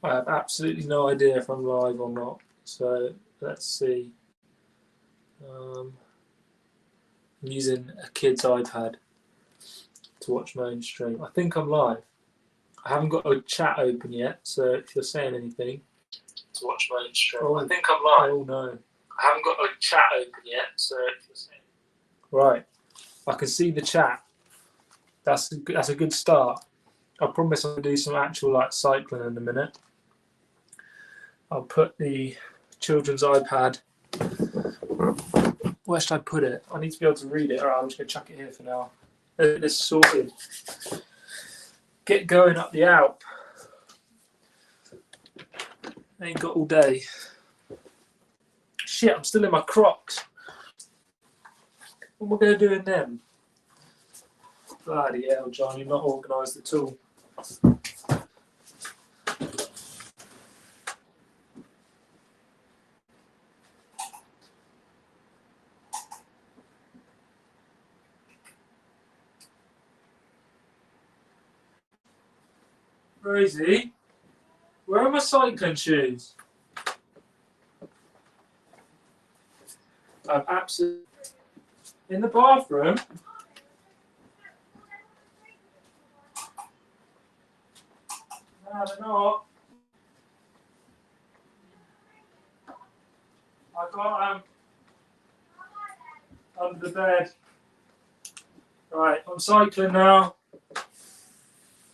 I have absolutely no idea if I'm live or not. So let's see. I'm using a kid's iPad to watch my own stream. I think I'm live. I haven't got a chat open yet, so if you're saying anything to watch my own stream, I think I'm live. Oh no, I haven't got a chat open yet, so if you're saying right, I can see the chat. That's a good start. I promise I'll do some actual cycling in a minute. I'll put the children's iPad. Where should I put it? I need to be able to read it. All right, I'm just going to chuck it here for now. This is sorted. Get going up the Alpe. Ain't got all day. Shit, I'm still in my Crocs. What am I going to do in them? Bloody hell, John, you're not organised at all. Rosie, where are my cycling shoes? I'm absolutely in the bathroom. No, they're not. I got them under the bed. Right, I'm cycling now.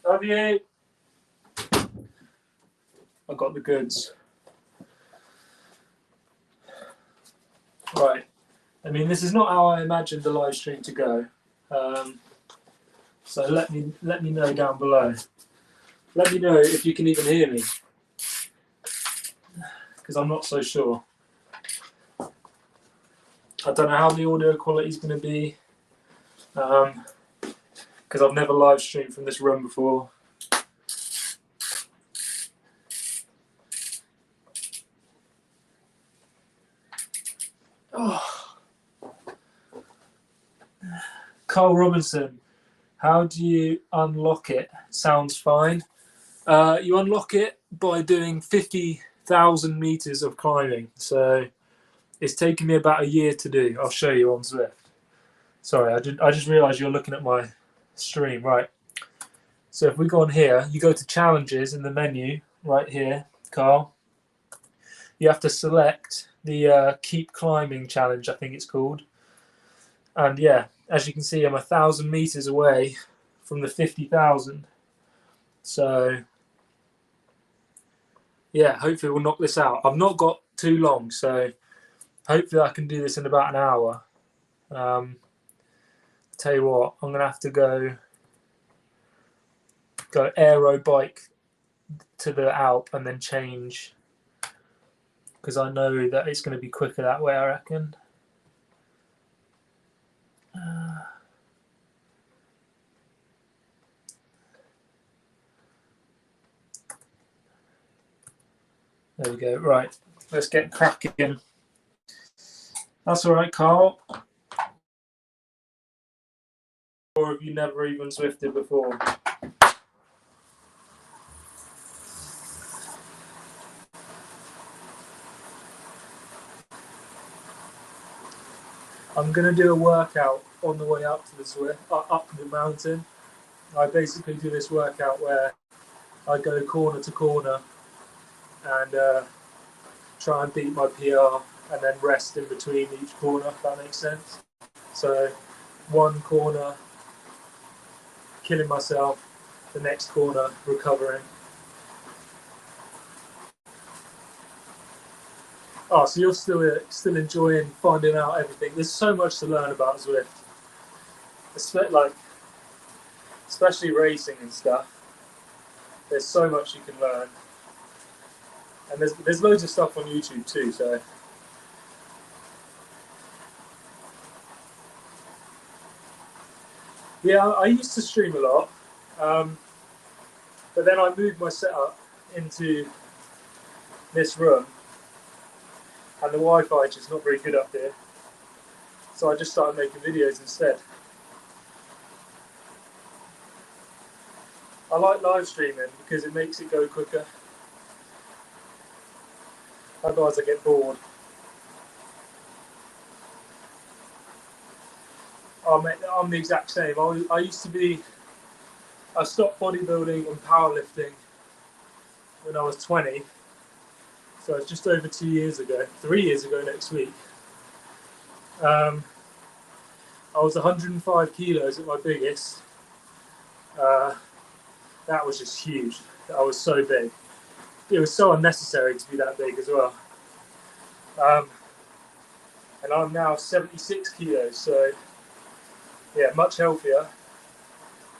Love you. I got the goods. Right. I mean, this is not how I imagined the live stream to go. So let me know down below. Let me know if you can even hear me, because I'm not so sure. I don't know how the audio quality is going to be, because I've never live streamed from this room before. Oh. Carl Robinson, how do you unlock it? Sounds fine. You unlock it by doing 50,000 meters of climbing. So it's taken me about a year to do. I'll show you on Zwift. Sorry, I just realised you're looking at my stream. Right. So if we go on here, you go to challenges in the menu right here, Carl. You have to select the keep climbing challenge, I think it's called. And yeah, as you can see, I'm 1,000 meters away from the 50,000. So yeah, hopefully we'll knock this out. I've not got too long, so hopefully I can do this in about an hour. Tell you what, I'm gonna have to go aero bike to the Alpe and then change, because I know that it's going to be quicker that way, I reckon. There we go. Right, let's get cracking. That's all right, Carl. Or have you never even Zwifted before? I'm going to do a workout on the way up to the Zwift, up the mountain. I basically do this workout where I go corner to corner and try and beat my PR and then rest in between each corner, if that makes sense. So one corner, killing myself, the next corner, recovering. Oh, so you're still enjoying finding out everything. There's so much to learn about Zwift, especially racing and stuff. There's so much you can learn, and there's loads of stuff on YouTube too. So yeah, I used to stream a lot, but then I moved my setup into this room, and the Wi-Fi is just not very good up here. So I just started making videos instead. I like live streaming because it makes it go quicker. Otherwise I get bored. Oh, mate, I'm the exact same. I stopped bodybuilding and powerlifting when I was 20. So it's just over 2 years ago, 3 years ago next week. I was 105 kilos at my biggest. That was just huge. I was so big. It was so unnecessary to be that big as well. And I'm now 76 kilos, so yeah, much healthier.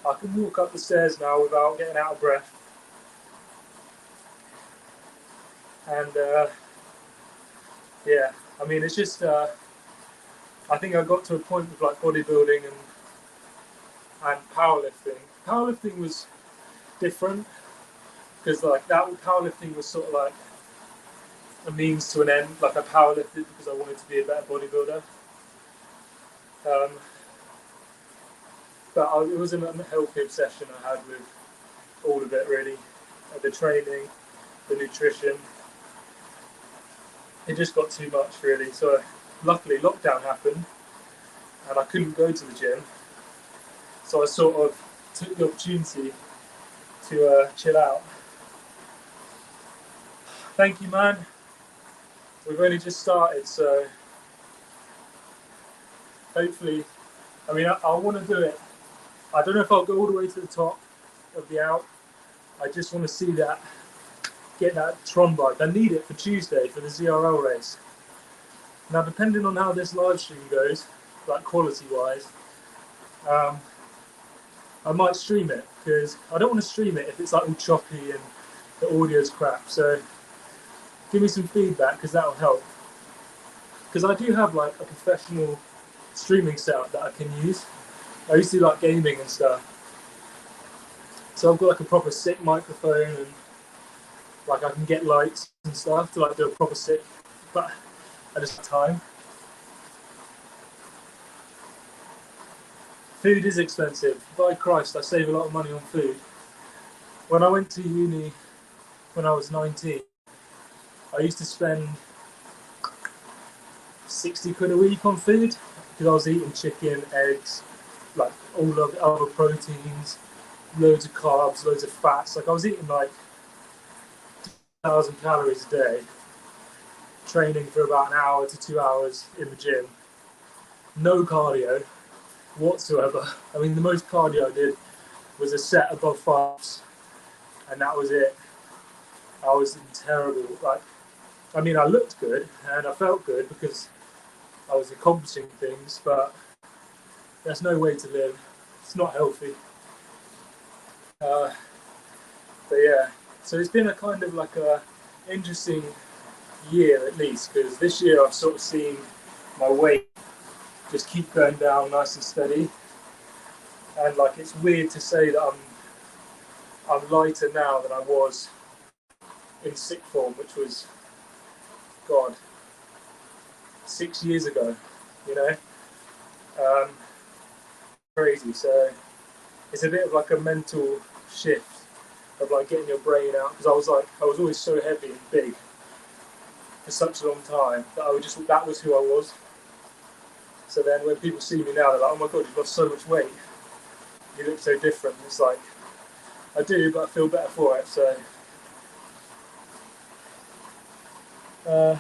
I can walk up the stairs now without getting out of breath. And yeah, I mean, it's just, I think I got to a point with like bodybuilding and powerlifting. Powerlifting was different because like that powerlifting was sort of like a means to an end. Like I powerlifted because I wanted to be a better bodybuilder. But it was an unhealthy obsession I had with all of it really. The training, the nutrition. It just got too much really. So luckily lockdown happened and I couldn't go to the gym. So I sort of took the opportunity to chill out. Thank you, man. We've only just started, so hopefully, I mean, I want to do it. I don't know if I'll go all the way to the top of the Alpe. I just want to see that, get that Tron bike. I need it for Tuesday for the ZRL race. Now, depending on how this live stream goes, like quality-wise, I might stream it because I don't want to stream it if it's like all choppy and the audio's crap. So give me some feedback because that'll help. Because I do have like a professional streaming setup that I can use. I used to do like gaming and stuff. So I've got like a proper sick microphone and like I can get lights and stuff to like do a proper sick, but I just have time. Food is expensive. By Christ, I save a lot of money on food. When I went to uni when I was 19, I used to spend 60 quid a week on food because I was eating chicken, eggs, like all of the other proteins, loads of carbs, loads of fats. Like I was eating like 2,000 calories a day, training for about an hour to 2 hours in the gym. No cardio whatsoever. I mean, the most cardio I did was a set above fives, and that was it. I was terrible. Like, I mean, I looked good and I felt good because I was accomplishing things, but there's no way to live. It's not healthy. But yeah, so it's been a kind of like a interesting year at least, because this year I've sort of seen my weight just keep going down nice and steady, and like it's weird to say that I'm lighter now than I was in sick form, which was, God, 6 years ago, you know. Crazy. So it's a bit of like a mental shift of like getting your brain out, because I was always so heavy and big for such a long time that that was who I was. So then when people see me now, they're like, oh my God, you've lost so much weight. You look so different. It's like, I do, but I feel better for it. So do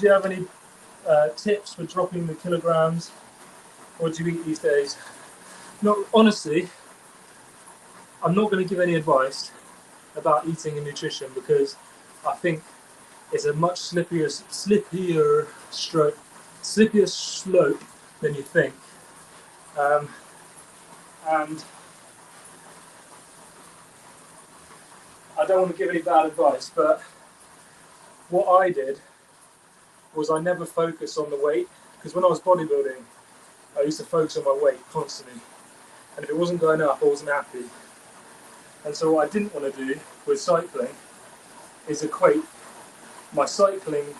you have any tips for dropping the kilograms? What do you eat these days? No, honestly, I'm not going to give any advice about eating and nutrition because I think it's a much slippier slope than you think. And I don't want to give any bad advice, but what I did was I never focused on the weight, because when I was bodybuilding, I used to focus on my weight constantly. And if it wasn't going up, I wasn't happy. And so what I didn't want to do with cycling is equate my cycling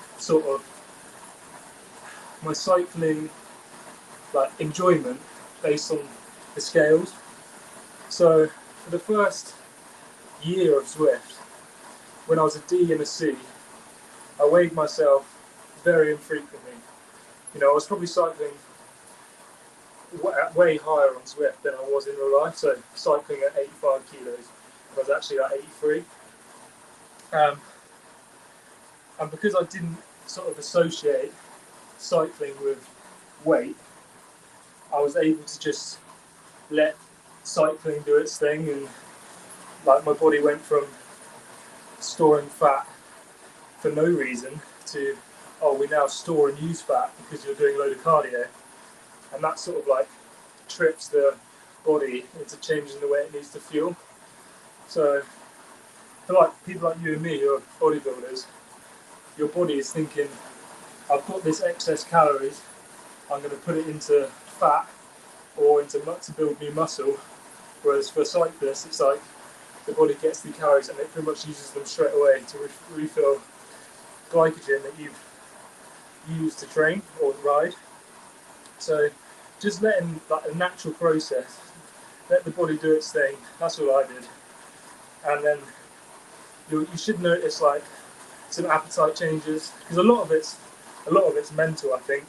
like enjoyment based on the scales. So for the first year of Zwift, when I was a D and a C, I weighed myself very infrequently. You know, I was probably cycling way higher on Zwift than I was in real life. So cycling at 85 kilos, I was actually at 83. And because I didn't sort of associate cycling with weight, I was able to just let cycling do its thing, and like my body went from storing fat for no reason to, oh, we now store and use fat because you're doing a load of cardio, and that sort of like trips the body into changing the way it needs to fuel. So for like people like you and me who are bodybuilders, your body is thinking, I've got this excess calories, I'm going to put it into fat or into to build new muscle. Whereas for cyclists, it's like the body gets the calories and it pretty much uses them straight away to refill glycogen that you've used to train or ride. So just letting like a natural process, let the body do its thing. That's what I did, and then you should notice like some appetite changes, because a lot of it's mental. I think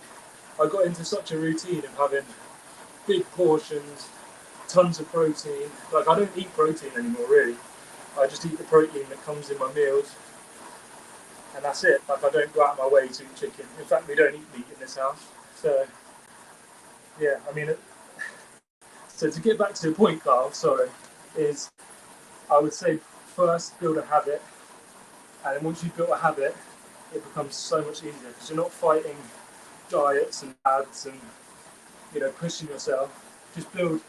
I got into such a routine of having big portions, tons of protein. Like I don't eat protein anymore really. I just eat the protein that comes in my meals, and that's it. Like I don't go out of my way to eat chicken. In fact, we don't eat meat in this house. So yeah, I mean, so to get back to the point, Carl, sorry, is I would say first build a habit, and then once you've built a habit, it becomes so much easier because you're not fighting diets and ads and, you know, pushing yourself. Just build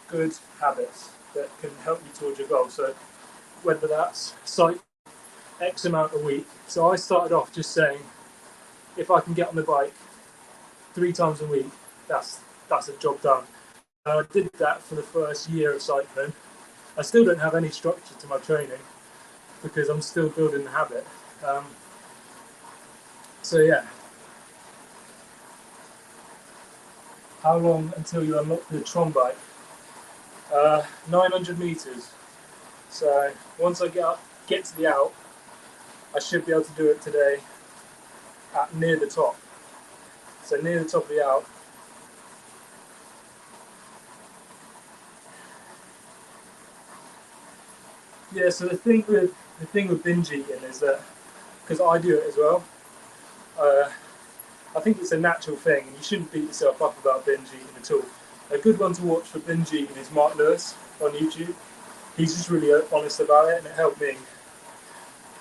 good habits that can help you towards your goal. So whether that's cycle X amount a week. So I started off just saying, if I can get on the bike 3 times a week, that's a job done. And I did that for the first year of cycling. I still don't have any structure to my training because I'm still building the habit. So yeah. How long until you unlock the Tron bike? 900 meters. So once I get to the Alpe, I should be able to do it today at near the top. So near the top of the Alpe. Yeah, so the thing with binge eating is that, because I do it as well, I think it's a natural thing, and you shouldn't beat yourself up about binge eating at all. A good one to watch for binge eating is Mark Lewis on YouTube. He's just really honest about it, and it helped me.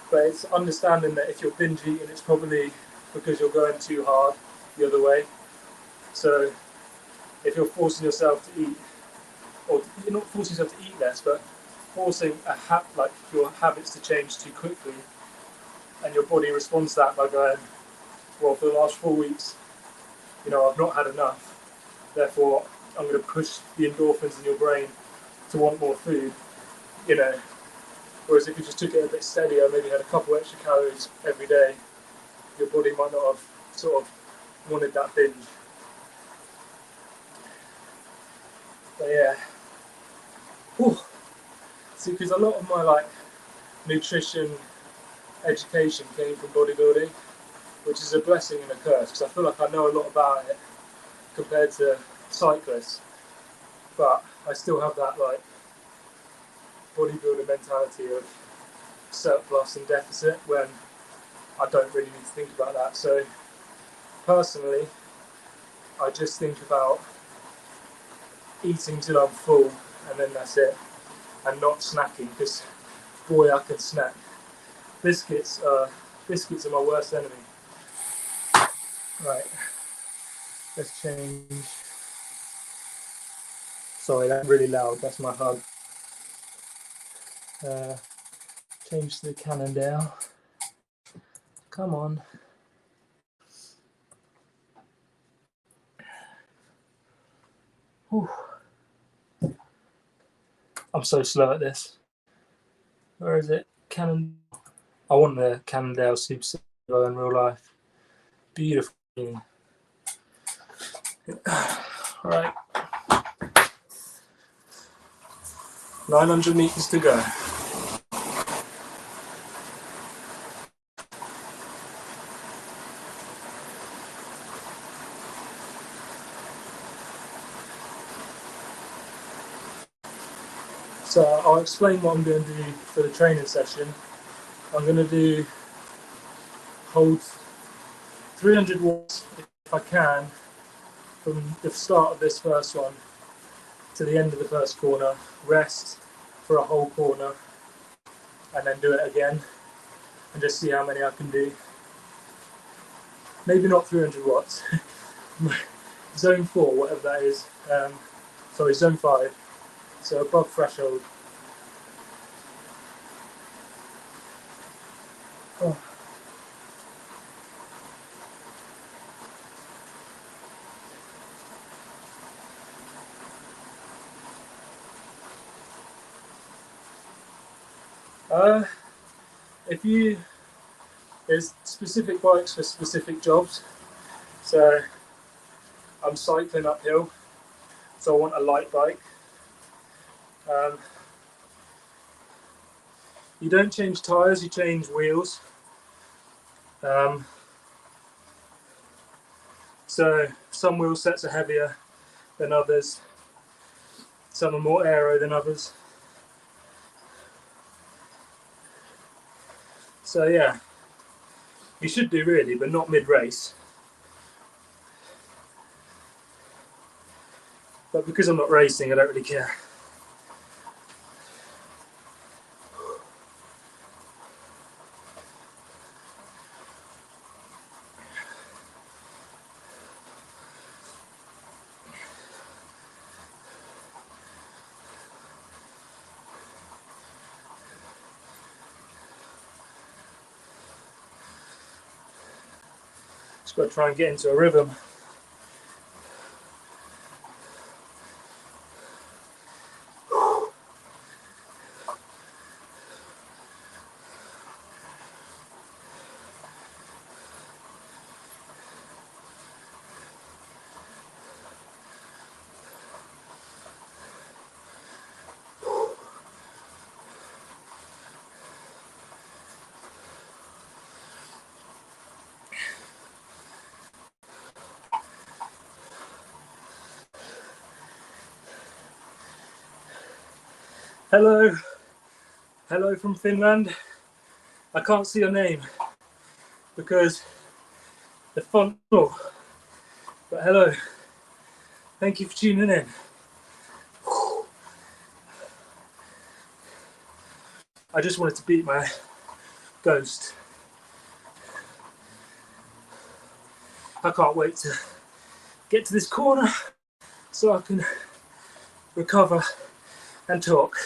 But it's understanding that if you're binge eating, it's probably because you're going too hard the other way. So if you're forcing yourself to eat, or you're not forcing yourself to eat less, but forcing like your habits to change too quickly, and your body responds to that by going, well, for the last 4 weeks, you know, I've not had enough, therefore I'm going to push the endorphins in your brain to want more food, you know. Whereas if you just took it a bit steadier, maybe had a couple extra calories every day, your body might not have sort of wanted that binge. But yeah. Whew. See, because a lot of my like nutrition education came from bodybuilding, which is a blessing and a curse, because I feel like I know a lot about it compared to cyclists, but I still have that like bodybuilder mentality of surplus and deficit when I don't really need to think about that. So personally, I just think about eating till I'm full and then that's it, and not snacking, because boy, I can snack. Biscuits are my worst enemy. Right, let's change. Sorry, that's really loud, that's my hug. Change to the Cannondale. Come on. Whew. I'm so slow at this. Where is it? Cannondale. I want the Cannondale Super Silver in real life. Beautiful. Right. 900 meters to go. So I'll explain what I'm going to do for the training session. I'm going to hold 300 watts if I can from the start of this first one to the end of the first corner, rest for a whole corner, and then do it again and just see how many I can do. Maybe not 300 watts. Zone 4, whatever that is. Sorry, zone 5. So above threshold. Oh. There's specific bikes for specific jobs. So I'm cycling uphill, so I want a light bike. You don't change tyres, you change wheels. So some wheel sets are heavier than others. Some are more aero than others. So yeah, you should do really, but not mid-race. But because I'm not racing, I don't really care. Just got to try and get into a rhythm. Hello, hello from Finland. I can't see your name because the font. Oh, but hello, thank you for tuning in. I just wanted to beat my ghost. I can't wait to get to this corner so I can recover and talk.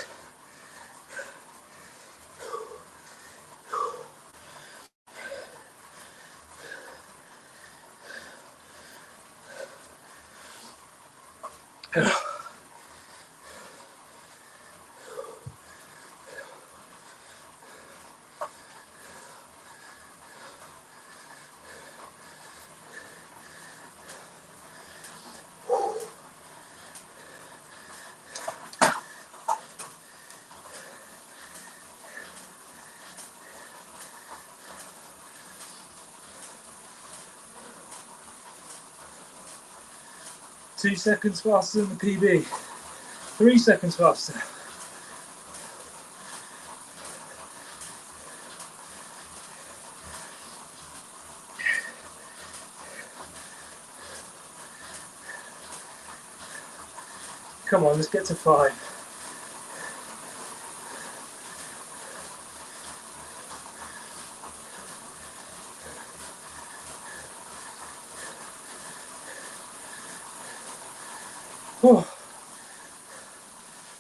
Yeah. 2 seconds faster than the PB. 3 seconds faster. Come on, let's get to 5. Oh, I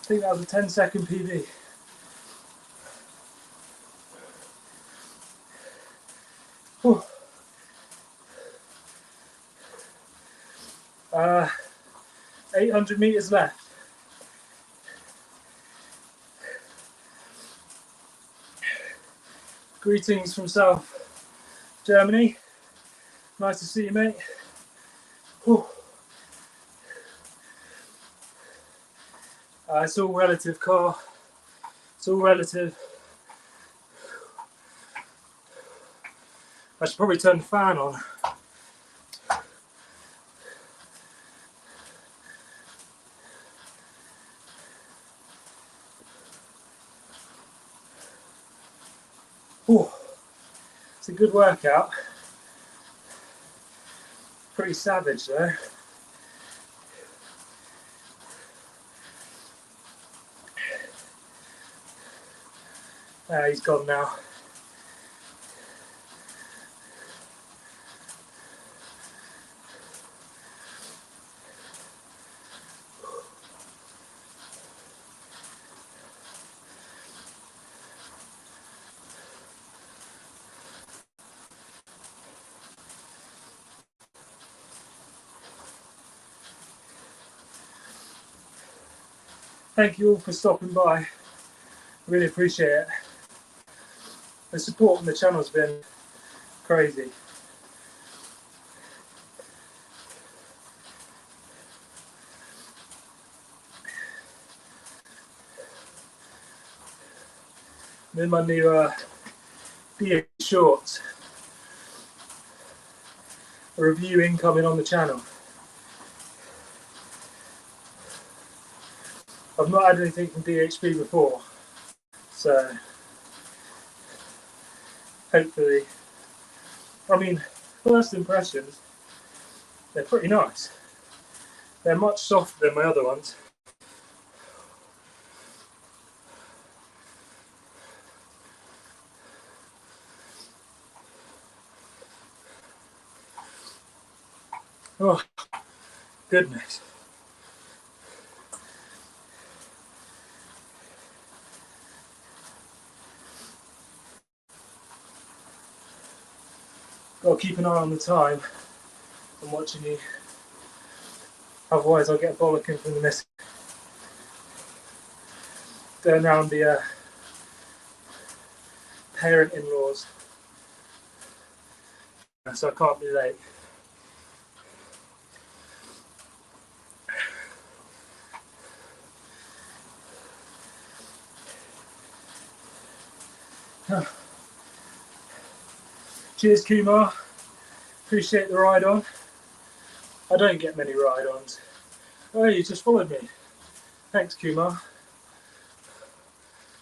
think that was a 10-second PB. Oh. 800 meters left. Greetings from South Germany. Nice to see you, mate. Oh. It's all relative, Carl. It's all relative. I should probably turn the fan on. Ooh, it's a good workout. Pretty savage though. He's gone now. Thank you all for stopping by. Really appreciate it. The support on the channel's been crazy. I'm in my new DH shorts. A review incoming on the channel. I've not had anything from DHB before, so hopefully, I mean, first impressions, they're pretty nice. They're much softer than my other ones. Oh, goodness. Got to keep an eye on the time. I'm watching you. Otherwise I'll get a bollocking from the missus. Going around the parent-in-laws. So I can't be late. Cheers, Kumar. Appreciate the ride on. I don't get many ride-ons. Oh, you just followed me. Thanks, Kumar.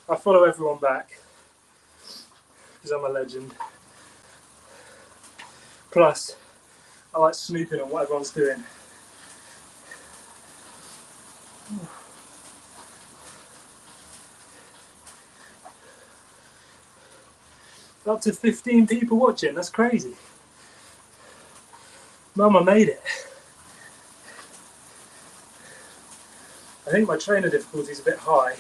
I follow everyone back because I'm a legend. Plus, I like snooping on what everyone's doing. Up to 15 people watching, that's crazy. Mama made it. I think my trainer difficulty is a bit high.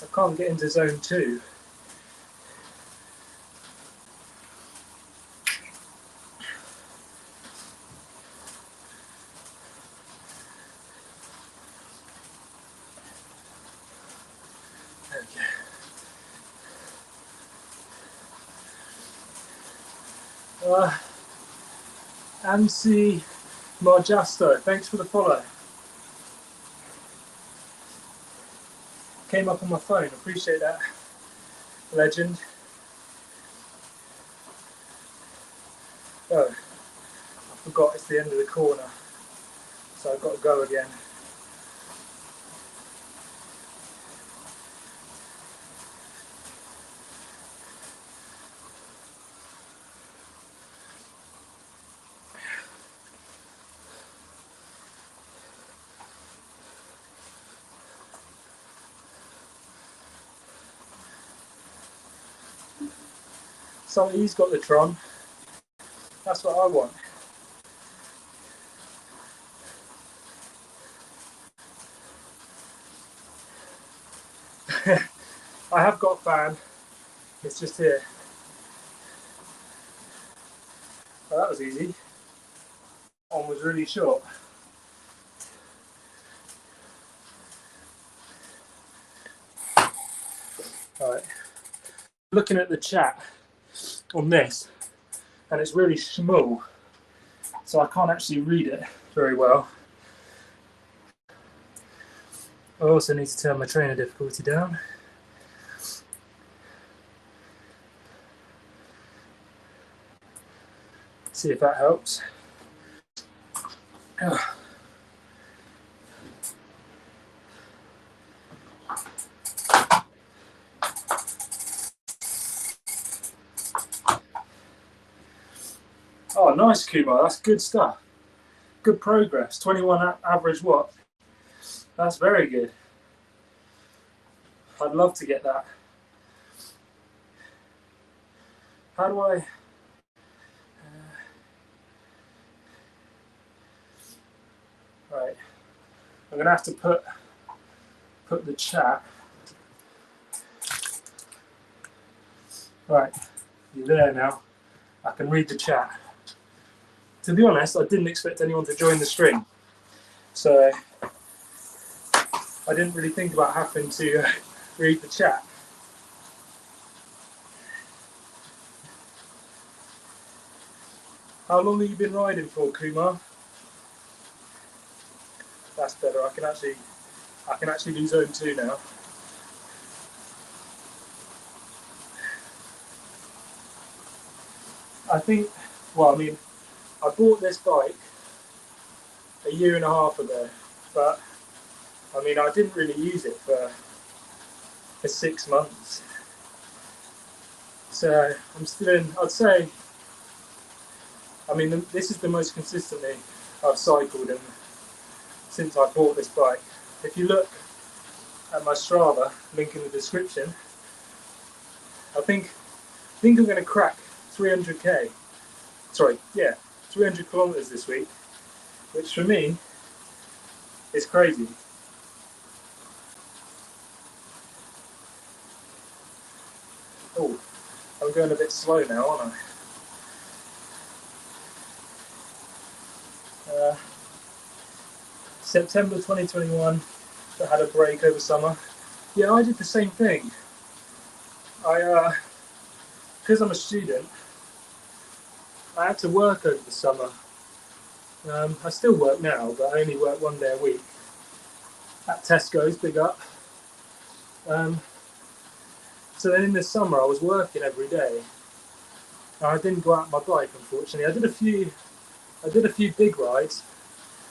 I can't get into zone 2. Ansi Marjasto, thanks for the follow. Came up on my phone, appreciate that. Legend. Oh, I forgot it's the end of the corner, so I've got to go again. So he's got the Tron. That's what I want. I have got a fan. It's just here. Oh, that was easy. One was really short. Right. Looking at the chat on this, and it's really small, so I can't actually read it very well. I also need to turn my trainer difficulty down. See if that helps. Nice, Kumar. That's good stuff. Good progress. 21 average watt. That's very good. I'd love to get that. How do I... right. I'm going to have to put the chat. Right. You're there now. I can read the chat. To be honest, I didn't expect anyone to join the stream. So I didn't really think about having to read the chat. How long have you been riding for, Kumar? That's better. I can actually do zone 2 now. I think, well, I mean, I bought this bike a year and a half ago, but I mean, I didn't really use it for 6 months. So I'm still in, I'd say, I mean, this is the most consistently I've cycled since I bought this bike. If you look at my Strava, link in the description, I think I'm going to crack 300k. Sorry, yeah, 300 kilometers this week, which for me is crazy. Oh, I'm going a bit slow now, aren't I? September 2021, I had a break over summer. Yeah, I did the same thing. Because I'm a student, I had to work over the summer. I still work now, but I only work 1 day a week. At Tesco's, big up. So then in the summer, I was working every day. And I didn't go out on my bike, unfortunately. I did a few big rides,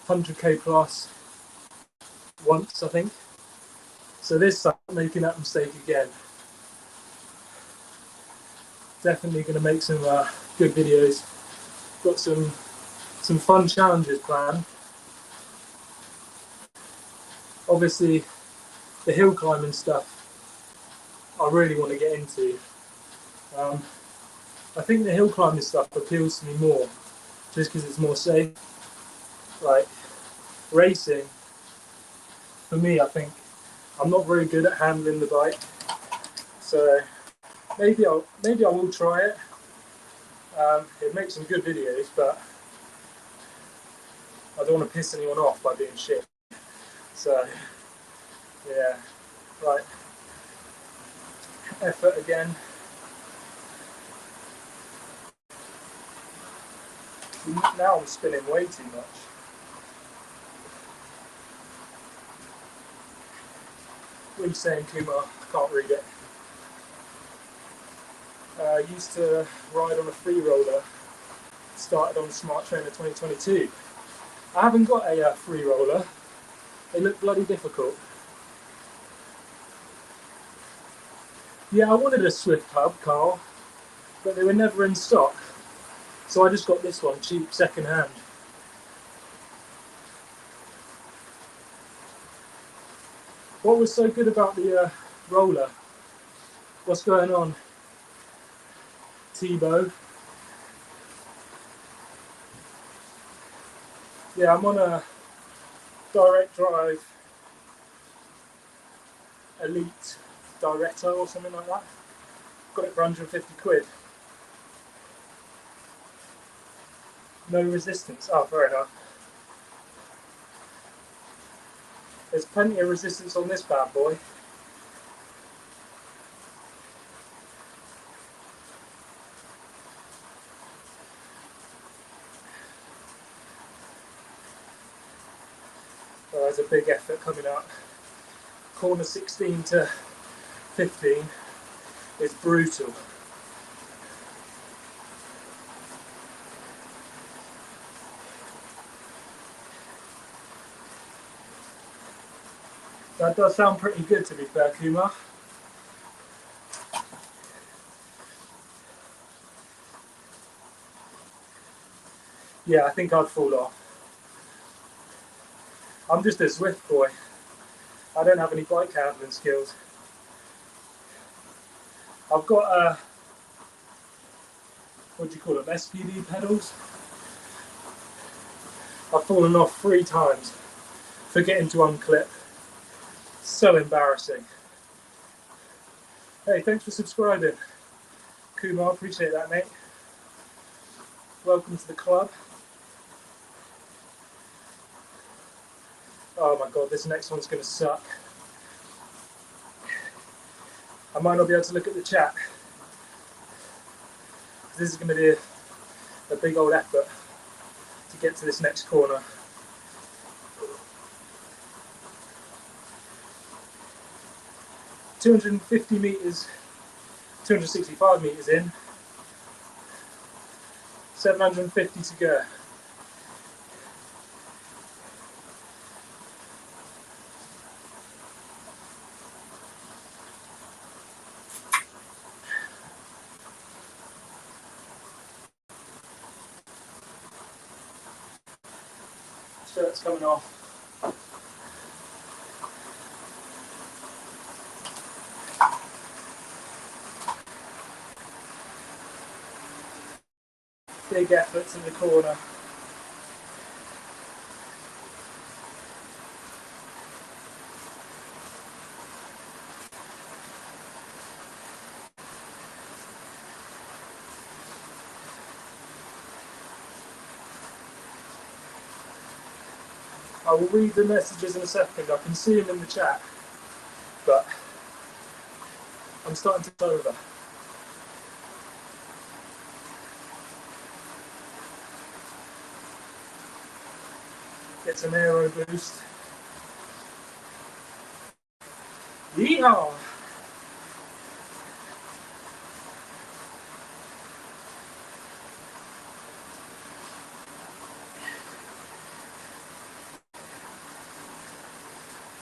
100k plus, once, I think. So this summer, I'm making that mistake again. Definitely going to make some good videos. Got some fun challenges planned. Obviously, the hill climbing stuff I really want to get into. I think the hill climbing stuff appeals to me more, just because it's more safe. Like racing, for me, I think I'm not very good at handling the bike, so maybe I will try it. It makes some good videos, but I don't want to piss anyone off by being shit. So yeah, right. Effort again. Now I'm spinning way too much. What are you saying, Kumar? I can't read it. I used to ride on a free roller. Started on the Smart Trainer 2022. I haven't got a free roller. They look bloody difficult. Yeah, I wanted a Zwift hub, Carl, but they were never in stock. So I just got this one, cheap, second hand. What was so good about the roller? What's going on, Tebow? Yeah, I'm on a direct drive Elite Director or something like that. Got it for 150 quid. No resistance. Oh, fair enough. There's plenty of resistance on this bad boy. So there's a big effort coming up. Corner 16 to 15 is brutal. That does sound pretty good, to be fair, Kumar. Yeah, I think I'd fall off. I'm just a Zwift boy. I don't have any bike handling skills. I've got what do you call them, SPD pedals. I've fallen off 3 times forgetting to unclip. So embarrassing. Hey, thanks for subscribing. Kumar, appreciate that, mate. Welcome to the club. Oh my god, this next one's going to suck. I might not be able to look at the chat. This is going to be a big old effort to get to this next corner. $250 meters, 265 meters in, 750 to go. Shirt's coming off. Big efforts in the corner. I will read the messages in a second. I can see them in the chat, but I'm starting to go over. Get some aero boost. Yeehaw!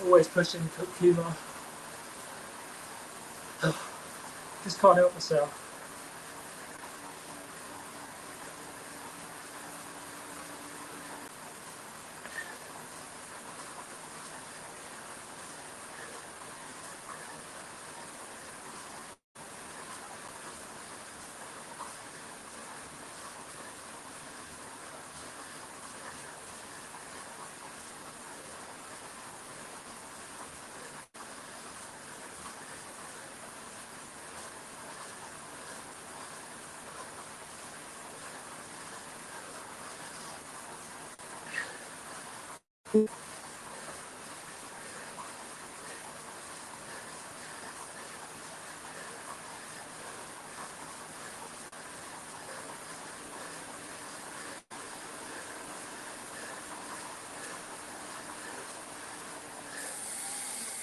Always pushing Kumar. Just can't help myself.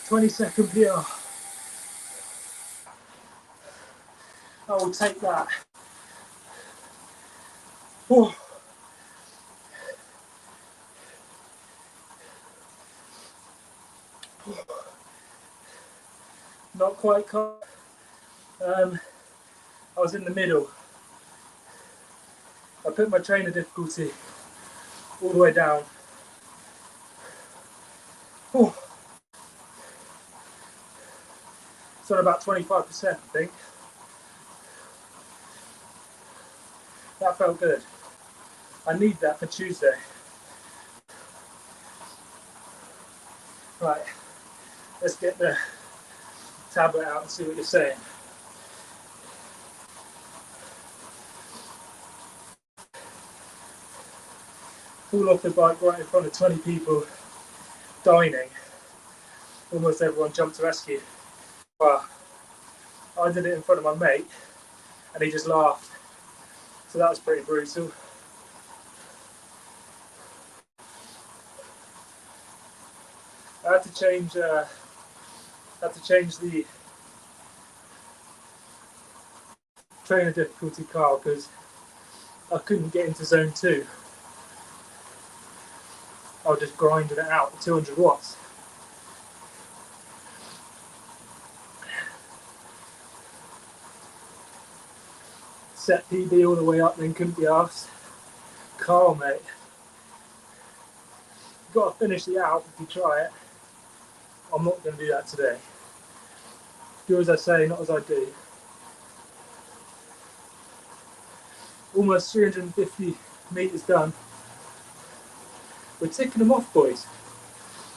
"20-second PR. I will take that. Oh. Not quite caught. I was in the middle. I put my trainer difficulty all the way down. Oh. It's on about 25%, I think. That felt good. I need that for Tuesday. Right, let's get the tablet out and see what you're saying. Fall off the bike right in front of 20 people dining. Almost everyone jumped to rescue. Well, I did it in front of my mate and he just laughed. So that was pretty brutal. I had to change the trainer difficulty car because I couldn't get into zone 2. I was just grinding it out at 200 watts. Set PB all the way up, then couldn't be asked. Carl, mate, you've got to finish the Alpe if you try it. I'm not going to do that today. Do as I say, not as I do. Almost 350 metres done. We're ticking them off, boys.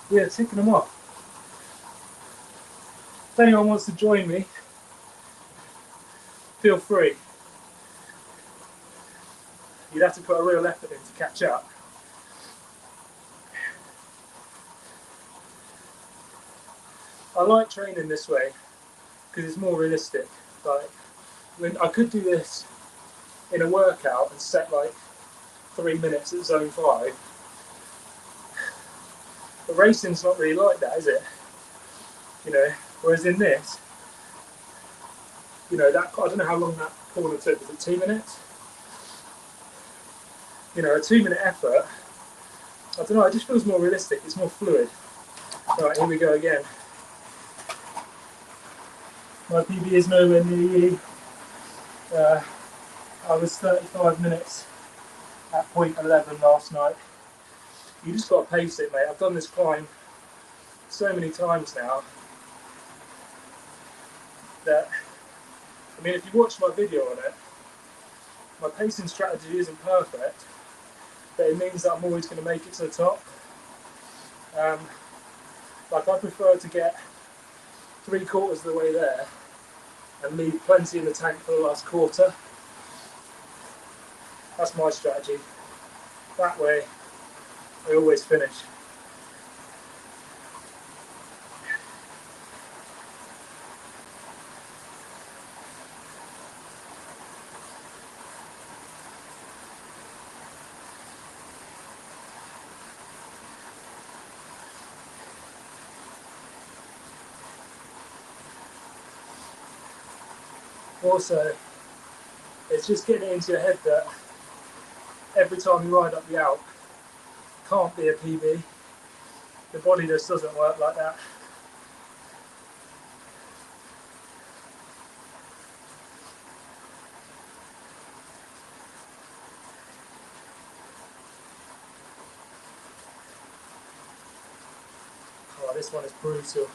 We are ticking them off. If anyone wants to join me, feel free. You'd have to put a real effort in to catch up. I like training this way because it's more realistic. Like, when I could do this in a workout and set like 3 minutes at zone 5. But racing's not really like that, is it? You know, whereas in this, you know, that I don't know how long that corner took. Was it 2 minutes? You know, a 2 minute effort. I don't know. It just feels more realistic. It's more fluid. Right, here we go again. My PB is nowhere near you. I was 35 minutes at 0.11 last night. You just got to pace it, mate. I've done this climb so many times now that, I mean, if you watch my video on it, my pacing strategy isn't perfect, but it means that I'm always going to make it to the top. Like, I prefer to get 3/4 of the way there and leave plenty in the tank for the last quarter. That's my strategy. That way, I always finish. Also, it's just getting it into your head that every time you ride up the Alpe, can't be a PB. The body just doesn't work like that. Oh, this one is brutal.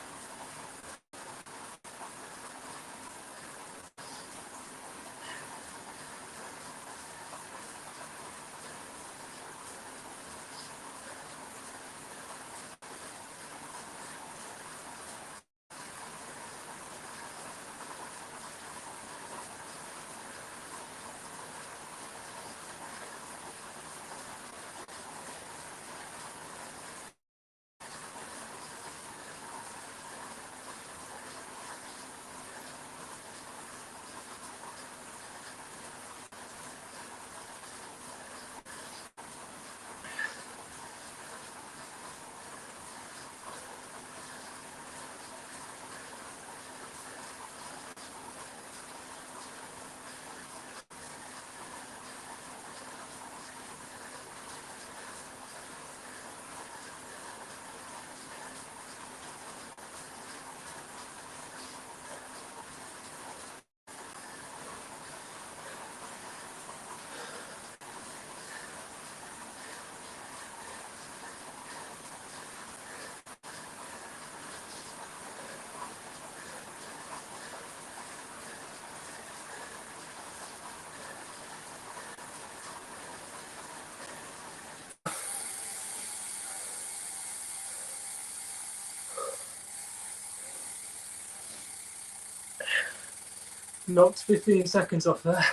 Knocked 15 seconds off there.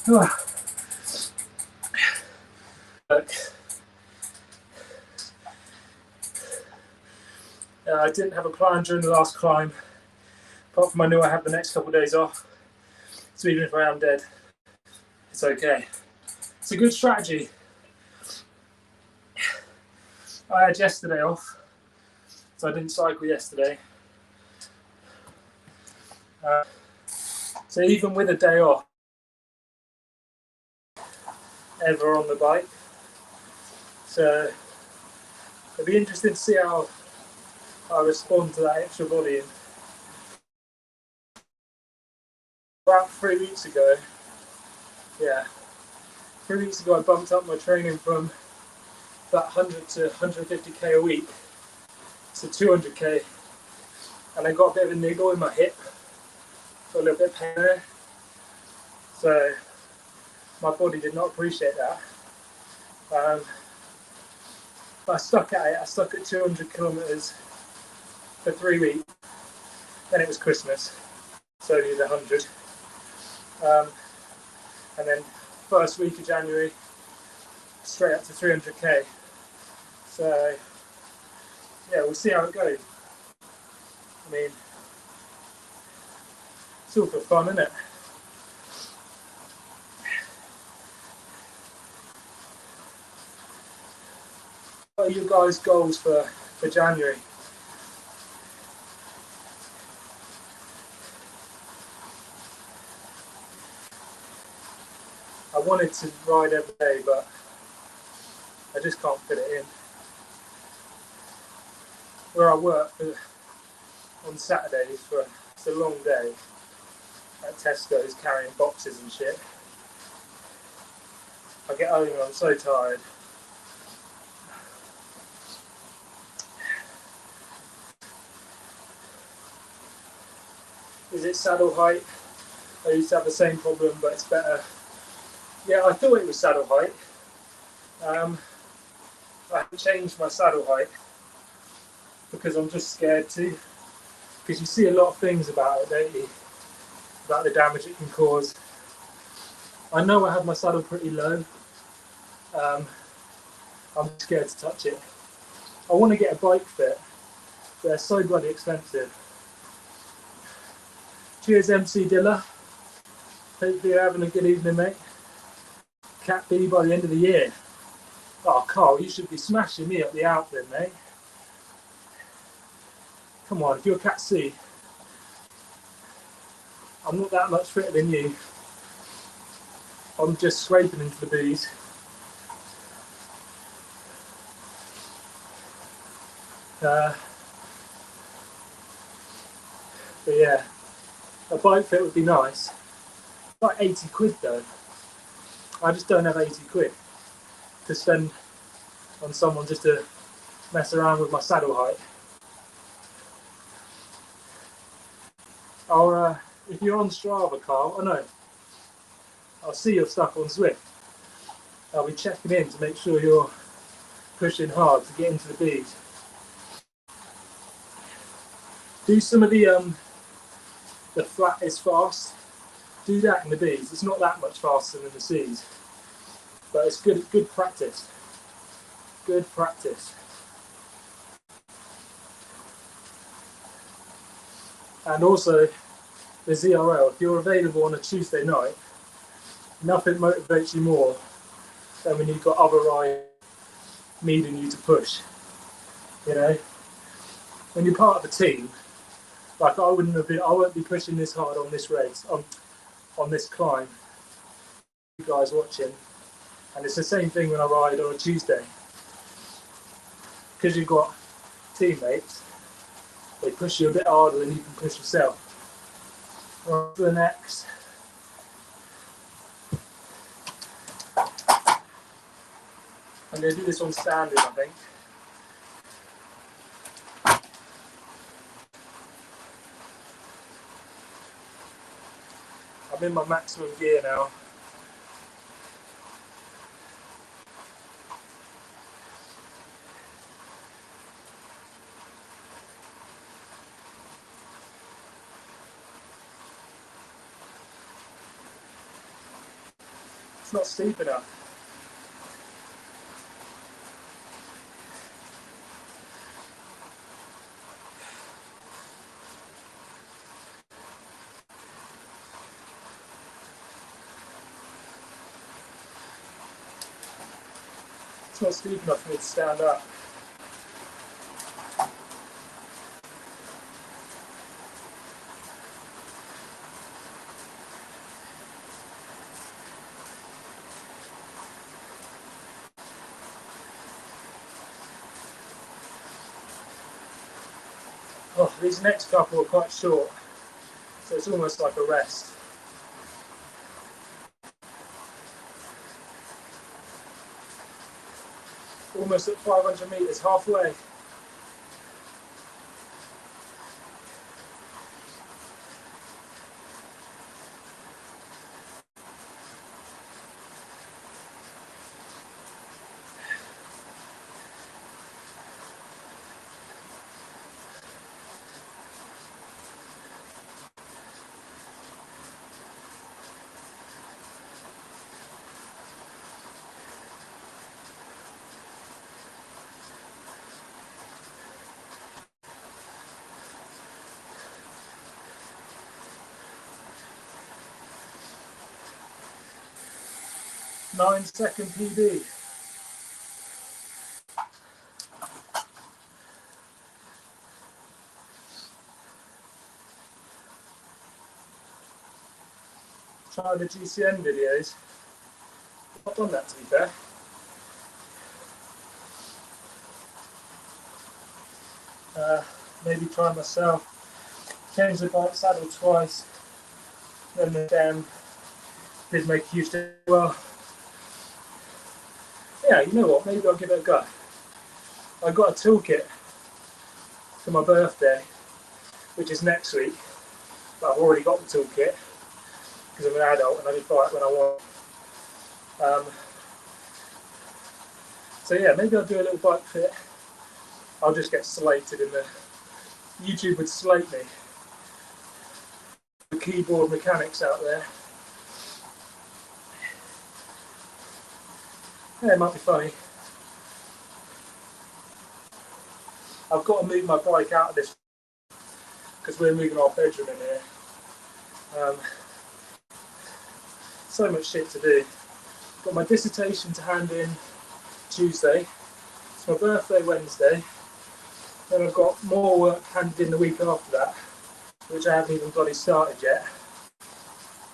Look, I didn't have a plan during the last climb. Apart from I knew I had the next couple of days off. So even if I am dead, it's okay. It's a good strategy. I had yesterday off, so I didn't cycle yesterday. So even with a day off, ever on the bike. So it'll be interesting to see how I respond to that extra volume. about 3 weeks ago, yeah, 3 weeks ago I bumped up my training from about 100 to 150k a week to 200k, and I got a bit of a niggle in my hip, got a little bit of pain there, so my body did not appreciate that. But I stuck at it. I stuck at 200 kilometers for 3 weeks. Then it was Christmas, so I did 100. And then first week of January, straight up to 300k. So yeah, we'll see how it goes. I mean, it's all for fun, isn't it? What are your guys' goals for January? I wanted to ride every day, but I just can't fit it in. Where I work on Saturdays, it's a long day at Tesco's carrying boxes and shit. I get home and I'm so tired. Is it saddle height? I used to have the same problem, but it's better. Yeah, I thought it was saddle height. I haven't changed my saddle height because I'm just scared to. Because you see a lot of things about it, don't you? About the damage it can cause. I know I have my saddle pretty low. I'm scared to touch it. I want to get a bike fit, but they're so bloody expensive. Cheers, MC Dilla. Hope you're having a good evening, mate. Cat B by the end of the year. Oh, Carl, you should be smashing me up the Alpe then, mate. Come on, if you're Cat C, I'm not that much fitter than you. I'm just scraping into the B's. But yeah, a bike fit would be nice. Like 80 quid though. I just don't have 80 quid to spend on someone just to mess around with my saddle height. If you're on Strava, Carl, I know, I'll see your stuff on Zwift. I'll be checking in to make sure you're pushing hard to get into the B's. Do some of the flat is fast. Do that in the B's. It's not that much faster than the C's, but it's good practice. Good practice. And also the ZRL, if you're available on a Tuesday night, nothing motivates you more than when you've got other riders needing you to push. You know, when you're part of a team, like I won't be pushing this hard on this race, on this climb. You guys watching, and it's the same thing when I ride on a Tuesday. Because you've got teammates, they push you a bit harder than you can push yourself. On to the next. I'm going to do this on standard, I think. I'm in my maximum gear now. It's not steep enough. It's not steep enough for me to stand up. Oh, these next couple are quite short, so it's almost like a rest. Almost at 500 meters, halfway. Nine-second PB. Try the GCN videos. I've not done that, to be fair. Maybe try myself. Change the bike saddle twice. Then the did make a huge difference. Well, yeah, you know what? Maybe I'll give it a go. I got a toolkit for my birthday, which is next week. But I've already got the toolkit because I'm an adult and I just buy it when I want. So yeah, maybe I'll do a little bike fit. I'll just get slated in the YouTube would slate me. The keyboard mechanics out there. Yeah, it might be funny. I've got to move my bike out of this because we're moving our bedroom in here. So much shit to do. Got my dissertation to hand in Tuesday. It's my birthday Wednesday. Then I've got more work handed in the week after that, which I haven't even bloody started yet.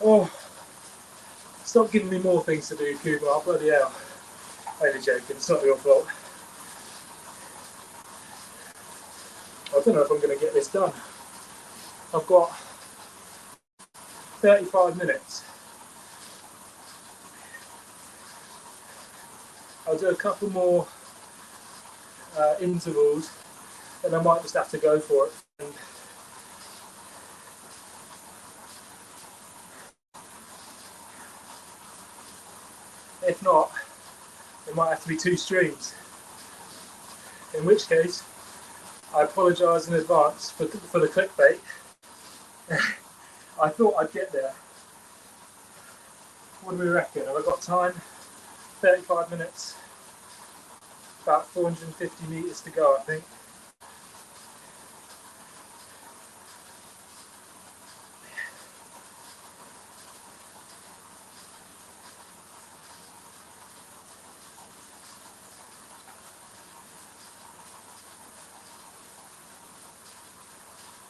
Oh, stop giving me more things to do, Kubar. Bloody hell. I'm only joking, it's not your fault. I don't know if I'm going to get this done. I've got 35 minutes. I'll do a couple more intervals and I might just have to go for it. And if not, it might have to be 2 streams. In which case, I apologise in advance for the clickbait. I thought I'd get there. What do we reckon? Have I got time? 35 minutes. About 450 metres to go, I think.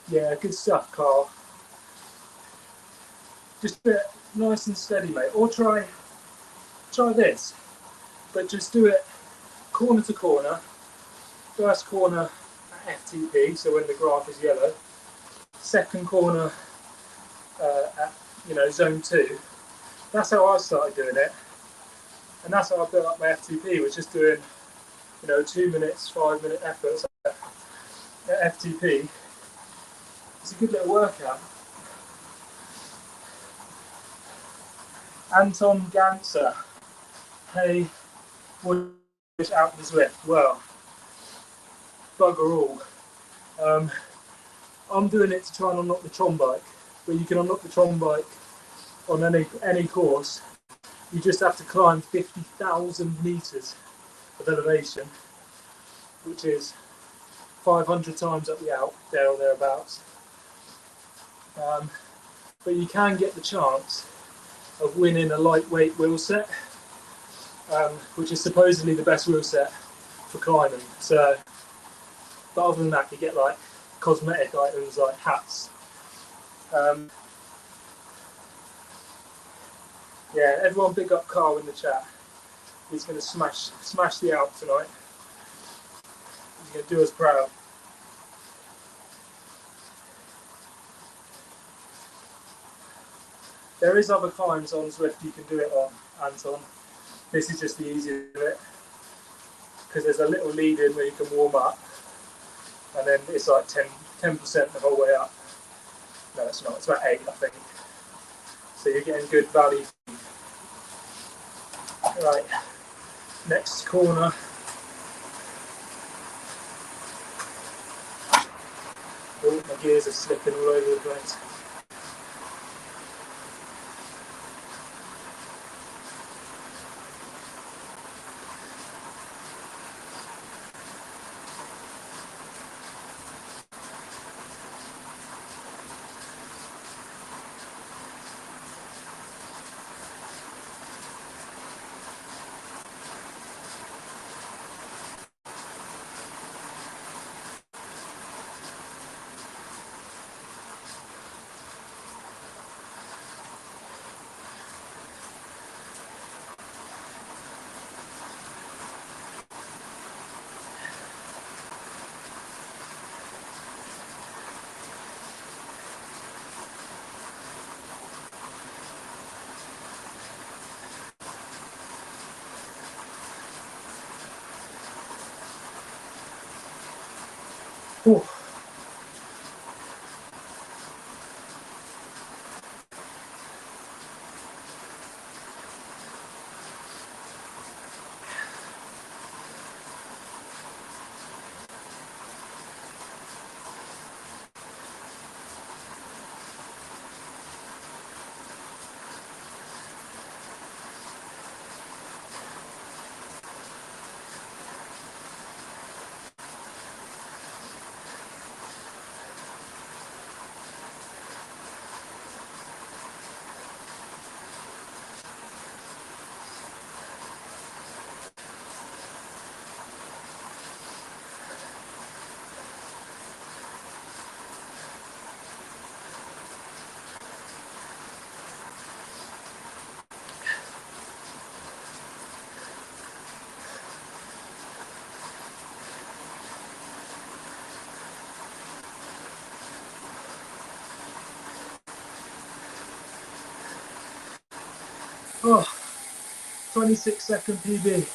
Yeah, good stuff, Carl. Just a bit nice and steady, mate. Or try this, but just do it corner to corner. First corner at FTP, so when the graph is yellow. Second corner at zone 2. That's how I started doing it, and that's how I built up my FTP. Was just doing 2 minutes, 5 minute efforts at FTP. It's a good little workout. Anton Ganser. Hey, what is out the Zwift? Well, bugger all. I'm doing it to try and unlock the Tron bike, but you can unlock the Tron bike on any course. You just have to climb 50,000 meters of elevation, which is 500 times up the Alpe, there or thereabouts. But you can get the chance of winning a lightweight wheel set, which is supposedly the best wheel set for climbing. So, but other than that, you get like cosmetic items like hats. Yeah, everyone big up Carl in the chat. He's going to smash the Alpe tonight. He's going to do us proud. There is other climbs on Zwift you can do it on, Anton. This is just the easiest of it. because there's a little lead in where you can warm up, and then it's like 10% the whole way up. No, it's not. It's about 8, I think. So you're getting good value. Right, next corner. Oh, my gears are slipping all over the place. Ooh. Oh, 26-second PB.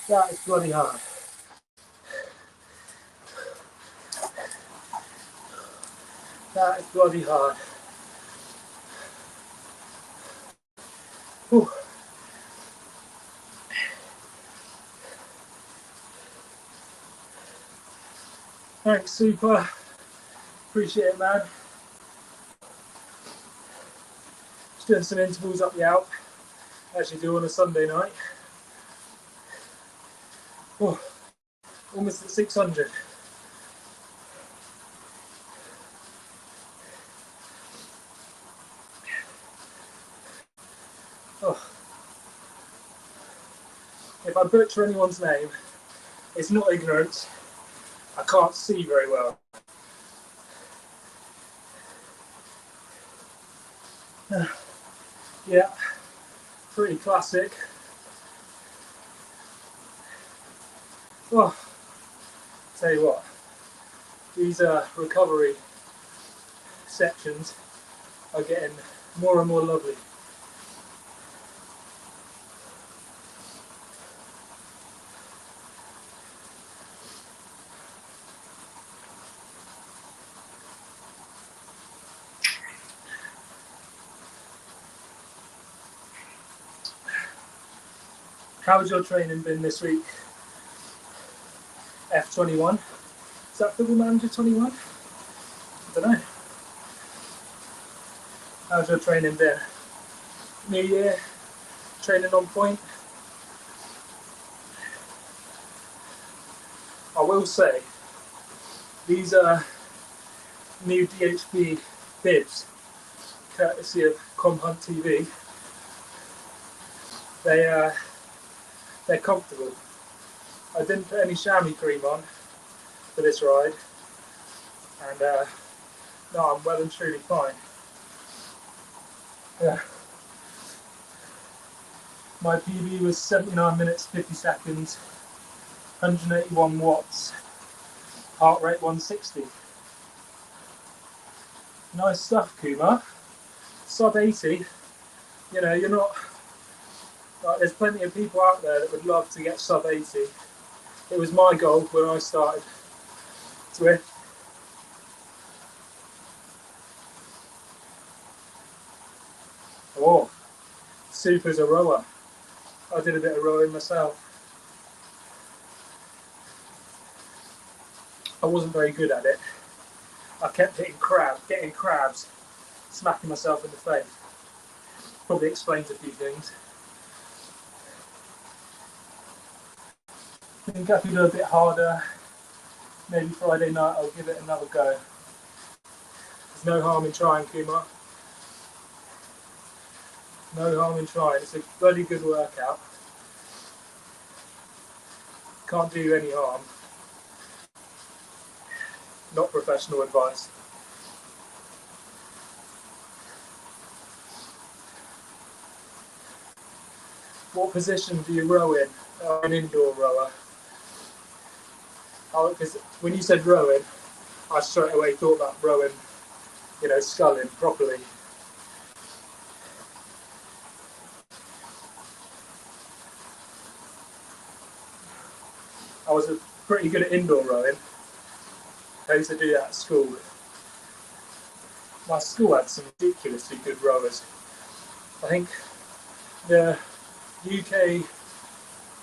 That is bloody hard. That is bloody hard. Whew. Thanks, super. Appreciate it, man. Just doing some intervals up the Alpe. Actually do on a Sunday night. Oh, almost at 600. Oh. If I butcher anyone's name, it's not ignorance. I can't see very well. Yeah, pretty classic. Oh, tell you what, these recovery sections are getting more and more lovely. How's your training been this week? F21? Is that Football Manager 21? I don't know. How's your training been? New year? Training on point? I will say, these are new DHB bibs, courtesy of Comhunt TV. They're comfortable. I didn't put any chamois cream on for this ride, and no, I'm well and truly fine. Yeah. My PB was 79 minutes 50 seconds, 181 watts, heart rate 160. Nice stuff, Kuma. Sub 80. You know, you're not Like, there's plenty of people out there that would love to get sub 80. It was my goal when I started Zwift. Oh, Super's a rower. I did a bit of rowing myself. I wasn't very good at it. I kept getting crabs, smacking myself in the face. Probably explains a few things. I think I can do a bit harder. Maybe Friday night I'll give it another go. There's no harm in trying, Kumar. No harm in trying. It's a bloody good workout. Can't do you any harm. Not professional advice. What position do you row in? An indoor rower. Because when you said rowing, I straight away thought about rowing, sculling properly. I was pretty good at indoor rowing. I used to do that at school. My school had some ridiculously good rowers. I think the UK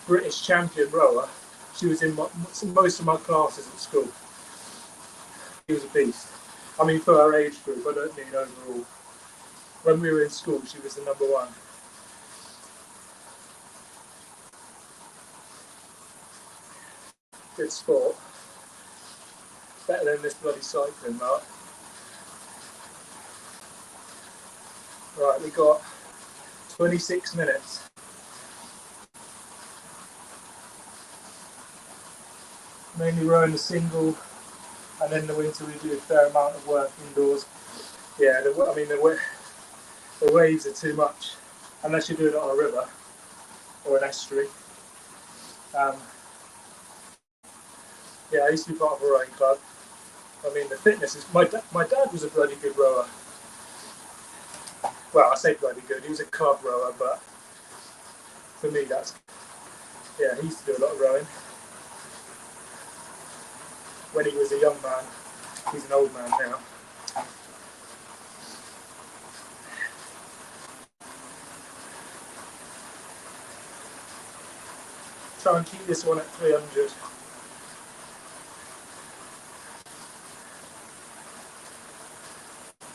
British champion rower, she was in most of my classes at school. She was a beast. I mean, for her age group, I don't mean overall. When we were in school, she was the number one. Good sport. Better than this bloody cycling, Mark. Right, we got 26 minutes. Mainly rowing the single, and then in the winter we do a fair amount of work indoors. Yeah, the waves are too much, unless you're doing it on a river or an estuary. Yeah, I used to be part of a rowing club. I mean, the fitness is... My dad was a bloody good rower. Well, I say bloody good. He was a club rower, but for me, that's... Yeah, he used to do a lot of rowing. When he was a young man. He's an old man now. Try and keep this one at 300.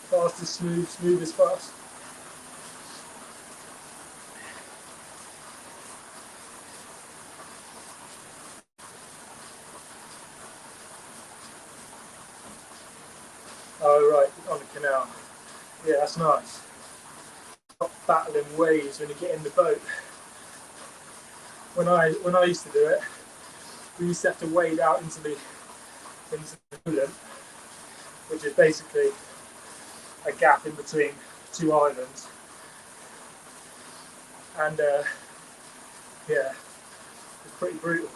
Fast is smooth, smooth is fast. Oh, right, on the canal. Yeah, that's nice. Not battling waves when you get in the boat. When I used to do it, we used to have to wade out into the coolant, which is basically a gap in between two islands. And yeah, it's pretty brutal.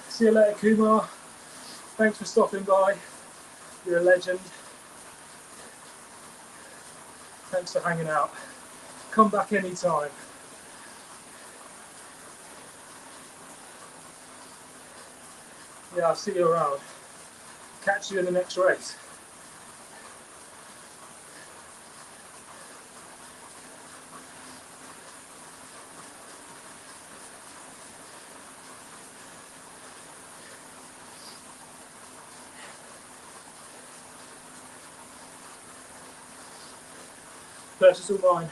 See you later, Kumar. Thanks for stopping by. You're a legend. Thanks for hanging out. Come back anytime. Yeah, I'll see you around. Catch you in the next race. Pleasure's all mine.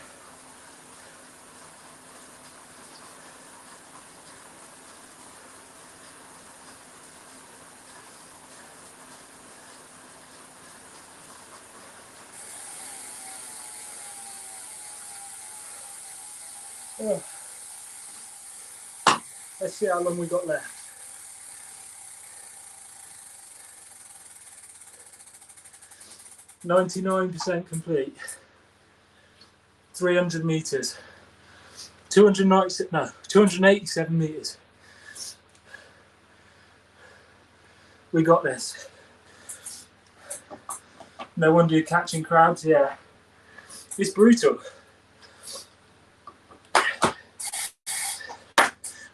Oh. Let's see how long we got left. 99% complete. 300 meters. 287 meters. We got this. No wonder you're catching crowds. Yeah, it's brutal.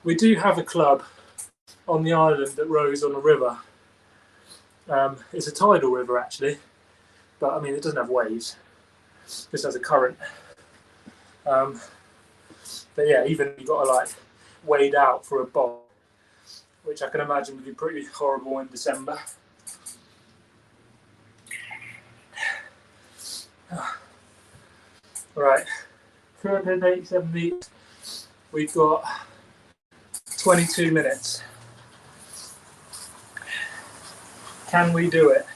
We do have a club on the island that rows on a river. It's a tidal river actually, but I mean it doesn't have waves. It just has a current. But yeah, even you've got to like wade out for a bob, which I can imagine would be pretty horrible in December. Right, 387 meters. We've got 22 minutes. Can we do it?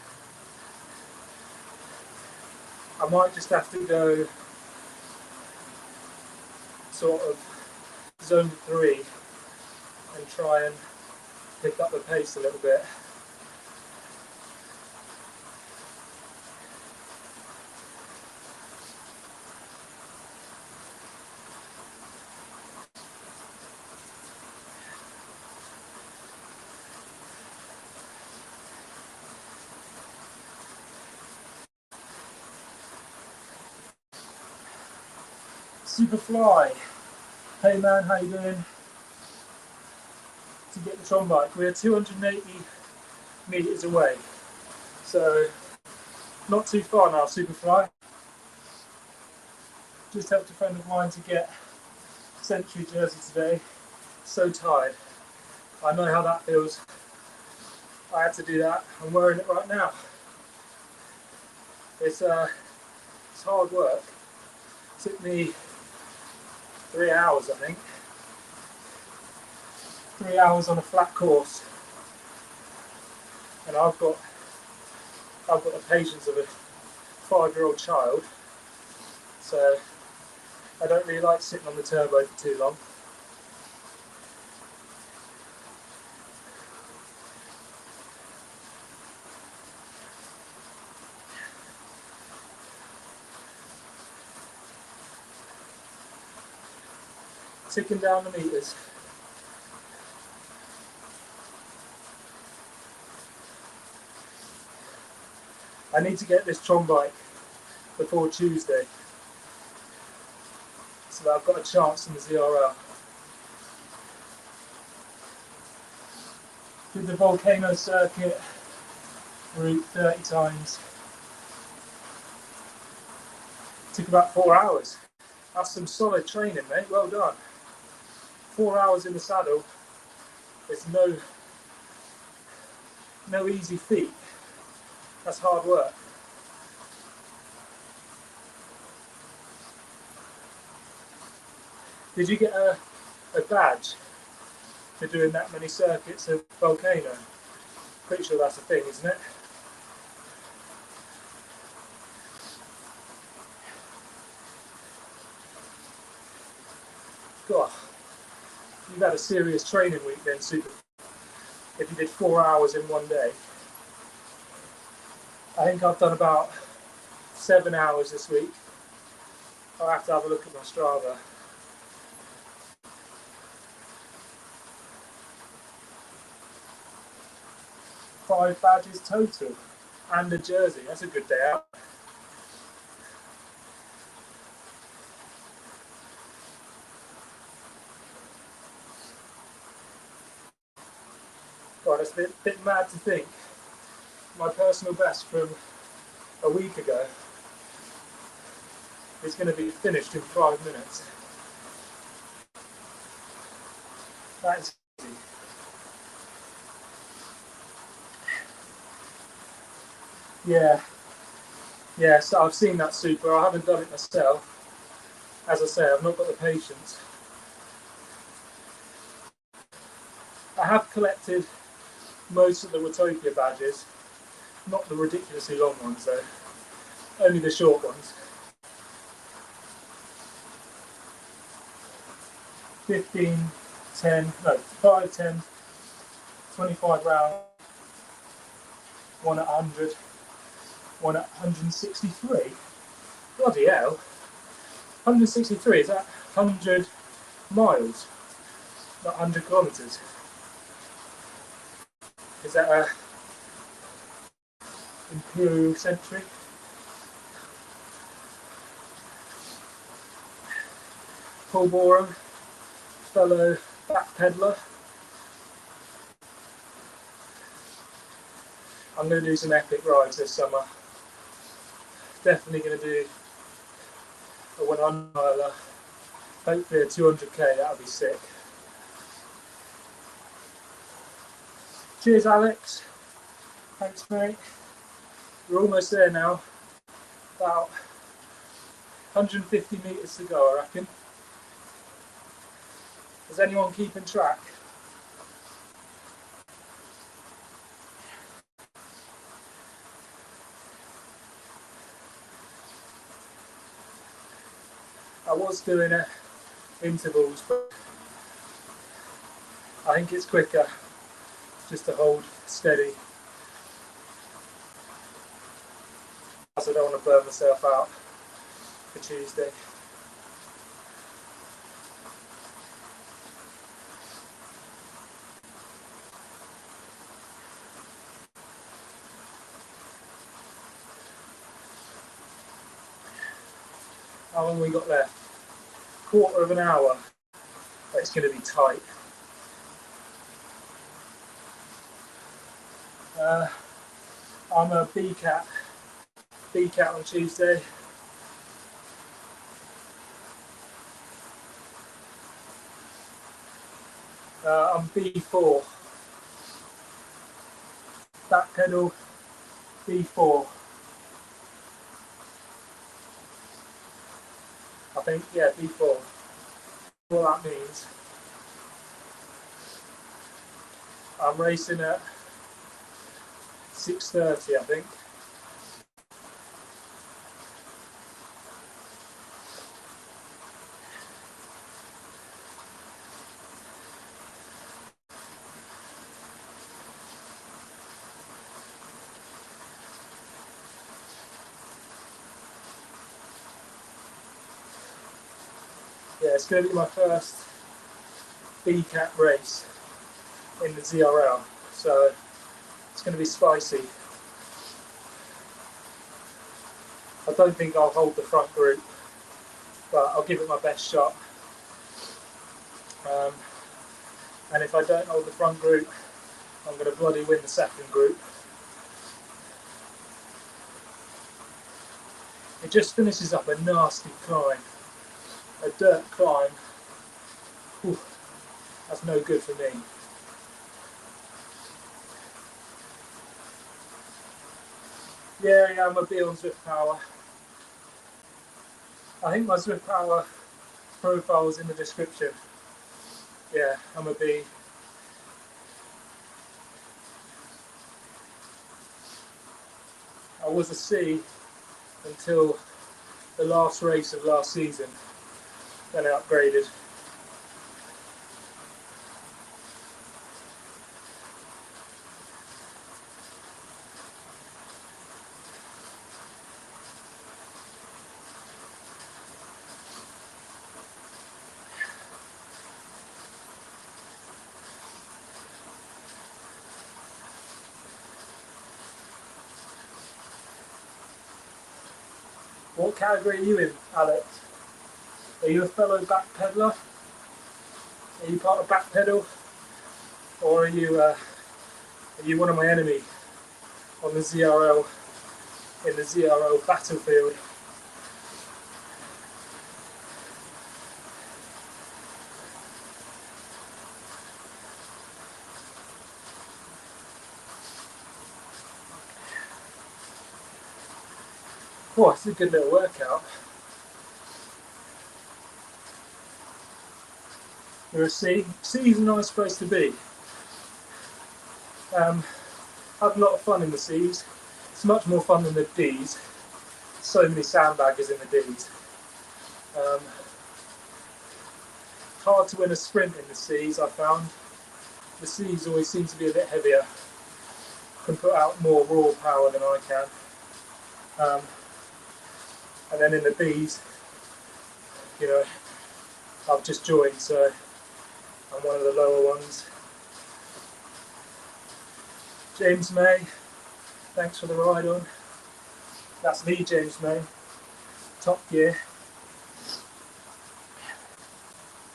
I might just have to go sort of zone 3 and try and pick up the pace a little bit. Superfly. Hey man, how you doing? To get the Tron bike, we're 280 meters away, so not too far now. Superfly. Just helped a friend of mine to get Century jersey today. So tired. I know how that feels. I had to do that. I'm wearing it right now. It's hard work. It took me 3 hours, I think. 3 hours on a flat course, and I've got the patience of a 5-year-old child, so I don't really like sitting on the turbo for too long. Ticking down the meters. I need to get this Tron bike before Tuesday so that I've got a chance in the ZRL. Did the volcano circuit route 30 times. Took about 4 hours. That's some solid training, mate. Well done. 4 hours in the saddle. It's no easy feat. That's hard work. Did you get a badge for doing that many circuits of volcano? Pretty sure that's a thing, isn't it? God, you've had a serious training week then, Super. If you did 4 hours in one day. I think I've done about 7 hours this week. I'll have to have a look at my Strava. Five badges total and a jersey. That's a good day out. God, it's a bit mad to think. My personal best from a week ago is going to be finished in 5 minutes. That is easy. Yeah, so I've seen that, Super. I haven't done it myself. As I say, I've not got the patience. I have collected most of the Watopia badges, not the ridiculously long ones though, only the short ones. 15, 10, no, 5, 10, 25 round, one at 100, one at 163. Bloody hell. 163, is that 100 miles? Not 100 kilometres. Is that a imperial century? Paul Borum, fellow backpedaler. I'm going to do some epic rides this summer. Definitely going to do a 100 miler, hopefully a 200k, that'll be sick. Cheers Alex, thanks mate. We're almost there now, about 150 metres to go I reckon. Is anyone keeping track? I was doing intervals, but I think it's quicker just to hold steady, as I don't want to burn myself out for Tuesday. How long we got left? Quarter of an hour. It's going to be tight. I'm a B-cat on Tuesday. I'm B4. Back pedal, B4. I think, yeah, B4. What that means. I'm racing at 6:30, I think. Yeah, it's going to be my first B-cat race in the ZRL, so it's going to be spicy. I don't think I'll hold the front group, but I'll give it my best shot. And if I don't hold the front group, I'm going to bloody win the second group. It just finishes up a nasty climb. A dirt climb. Whew, that's no good for me. Yeah, I'm a B on Zwift Power. I think my Zwift Power profile is in the description. Yeah, I'm a B. I was a C until the last race of last season. Then I upgraded. What category are you in, Alex? Are you a fellow backpedaler? Are you part of backpedal? Or are you one of my enemy on the ZRL, in the ZRL battlefield? Oh, it's a good little workout. You're a C. C is a nice place to be. Had a lot of fun in the C's. It's much more fun than the D's. So many sandbaggers in the D's. Hard to win a sprint in the C's, I found. The C's always seem to be a bit heavier. Can put out more raw power than I can. Um, and then in the Bs, you know, I've just joined, so I'm one of the lower ones. James May, thanks for the ride on. That's me, James May. Top Gear.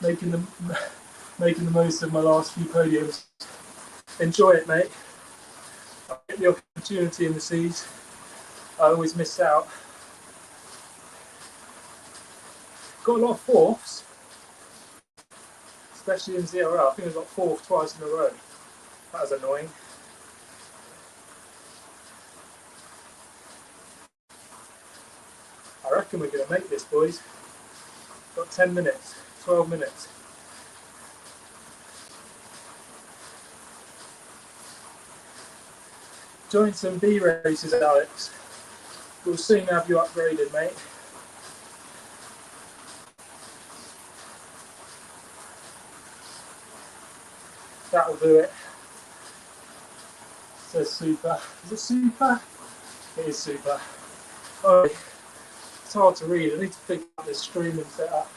Making the most of my last few podiums. Enjoy it, mate. I get the opportunity in the seas. I always miss out. Got a lot of fourths, especially in ZRL. I think I got fourth twice in a row. That was annoying. I reckon we're going to make this, boys. Got 10 minutes, 12 minutes. Join some B races, Alex. We'll soon have you upgraded, mate. That'll do it. It says super. Is it super? It is super. Oh, it's hard to read. I need to figure out this streaming setup.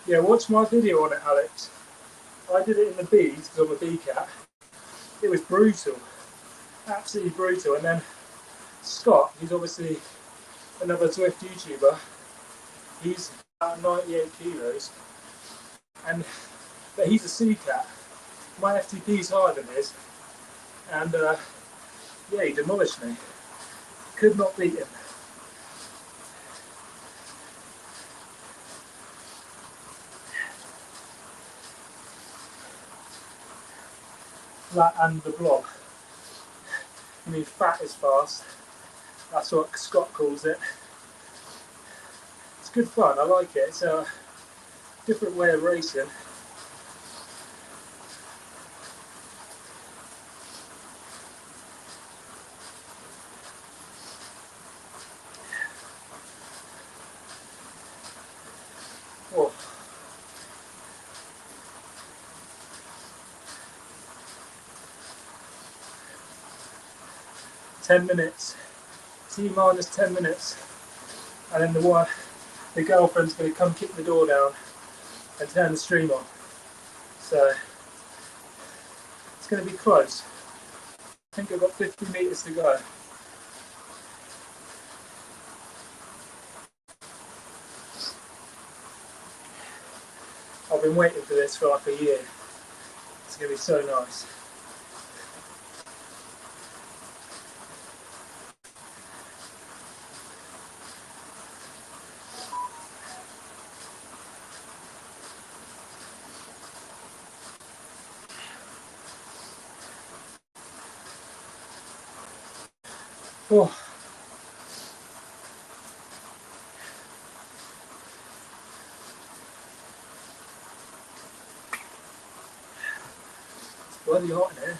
Yeah, watch my video on it, Alex. I did it in the Bs because I'm a B cat. It was brutal, absolutely brutal. And then Scott, who's obviously another Zwift YouTuber, he's about 98 kilos, but he's a C cat. My FTP's higher than his, and yeah, he demolished me. Could not beat him. That and the blog. I mean, fat is fast. That's what Scott calls it. It's good fun. I like it. It's a different way of racing. Oh. 10 minutes. T minus 10 minutes. And then the girlfriend's going to come kick the door down and turn the stream on. So it's going to be close. I think I've got 50 metres to go. I've been waiting for this for like a year. It's going to be so nice. Oh. It's bloody hot in here.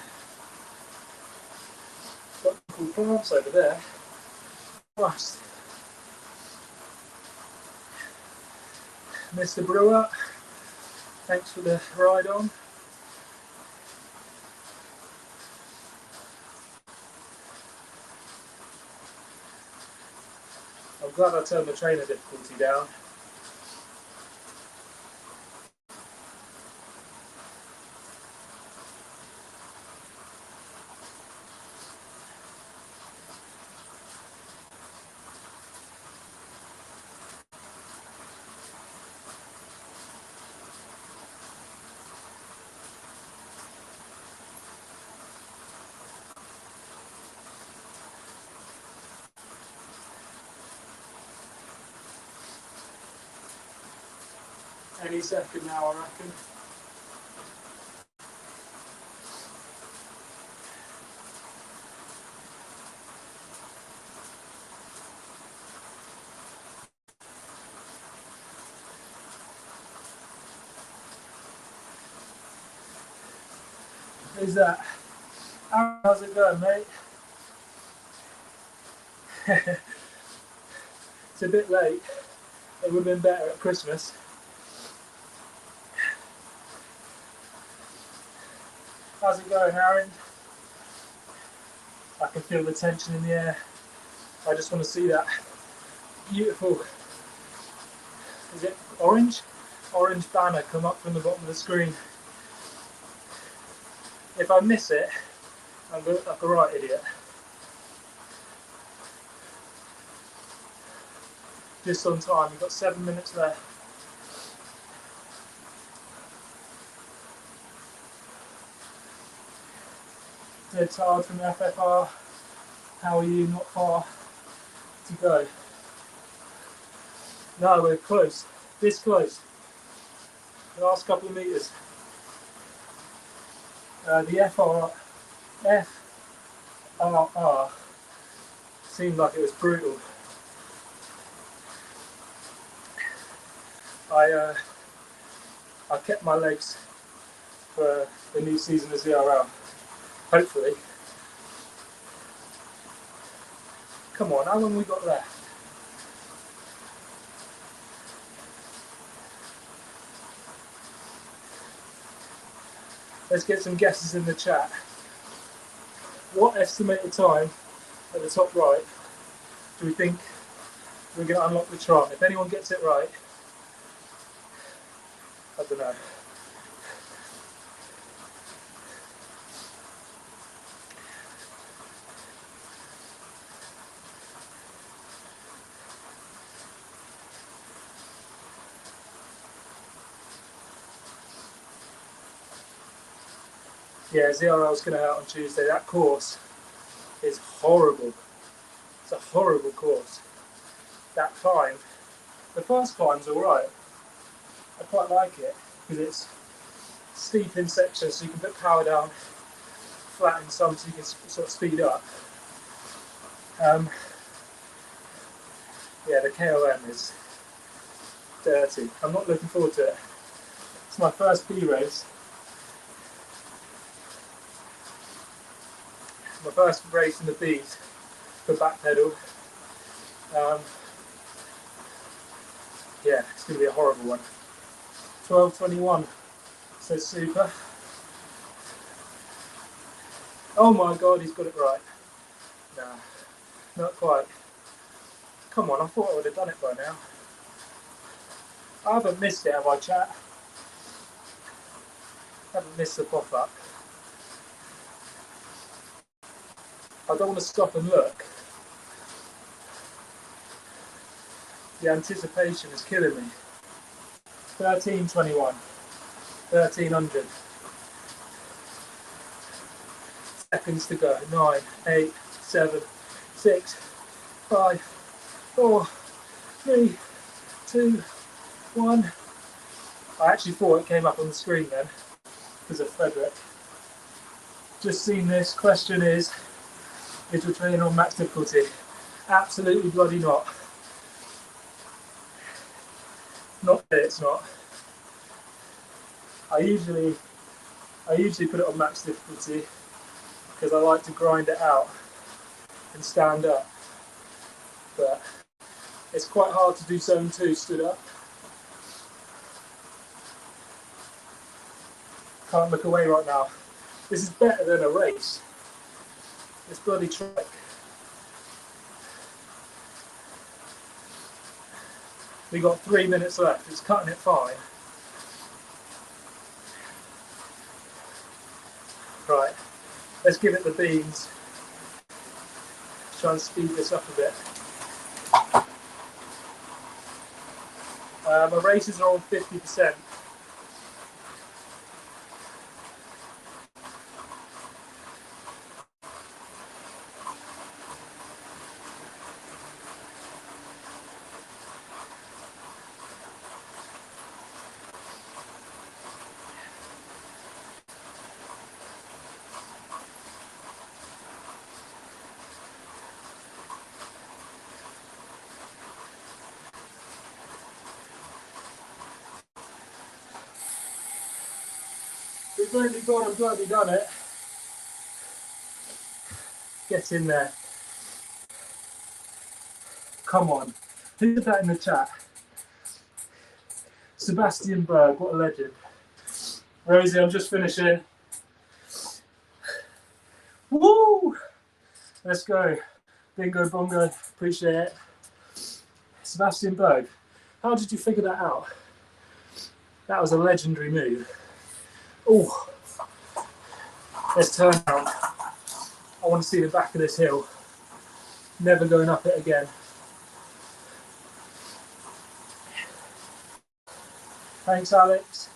Got cool plants over there. Christ. Mr. Brewer, thanks for the ride on. I'm glad I turned the trainer difficulty down. Any second now, I reckon. Who's that? Aaron, how's it going, mate? It's a bit late. It would have been better at Christmas. How's it going, Aaron? I can feel the tension in the air. I just want to see that beautiful, is it orange? Orange banner come up from the bottom of the screen. If I miss it, I'm going to look like a right idiot. Just on time, we've got 7 minutes left. Dead tired from FFR. How are you? Not far to go. No, we're close. This close. The last couple of meters. The FRR seemed like it was brutal. I kept my legs for the new season of ZRL. Hopefully. Come on, how long have we got left? Let's get some guesses in the chat. What estimated time at the top right do we think we're going to unlock the Tron? If anyone gets it right, I don't know. Yeah, ZRL's going to out on Tuesday. That course is horrible. It's a horrible course. That climb, the first climb's alright. I quite like it because it's steep in sections, so you can put power down, flat in some, so you can sort of speed up. Yeah, the KOM is dirty. I'm not looking forward to it. It's my first B race. My first race in the Bs for back pedal. Yeah, it's going to be a horrible one. 12:21 says super. Oh my god, he's got it right. Nah, not quite. Come on, I thought I would have done it by now. I haven't missed it, have I, chat? I haven't missed the pop-up. I don't want to stop and look. The anticipation is killing me. 13:21. 1300. Seconds to go. 9, 8, 7, 6, 5, 4, 3, 2, 1. I actually thought it came up on the screen then because of Frederick. Just seen this. Question is we're training on max difficulty? Absolutely bloody not. Not that it's not. I usually put it on max difficulty because I like to grind it out and stand up. But it's quite hard to do zone 2 stood up. Can't look away right now. This is better than a race. This bloody track. We got 3 minutes left. It's cutting it fine. Right, let's give it the beans. Try and speed this up a bit. My races are on 50%. We've only got and bloody done it. Get in there. Come on. Who did that in the chat? Sebastian Berg, what a legend. Rosie, I'm just finishing. Woo! Let's go. Bingo bongo. Appreciate it. Sebastian Berg, how did you figure that out? That was a legendary move. Oh, let's turn around. I want to see the back of this hill. Never going up it again. Thanks, Alex.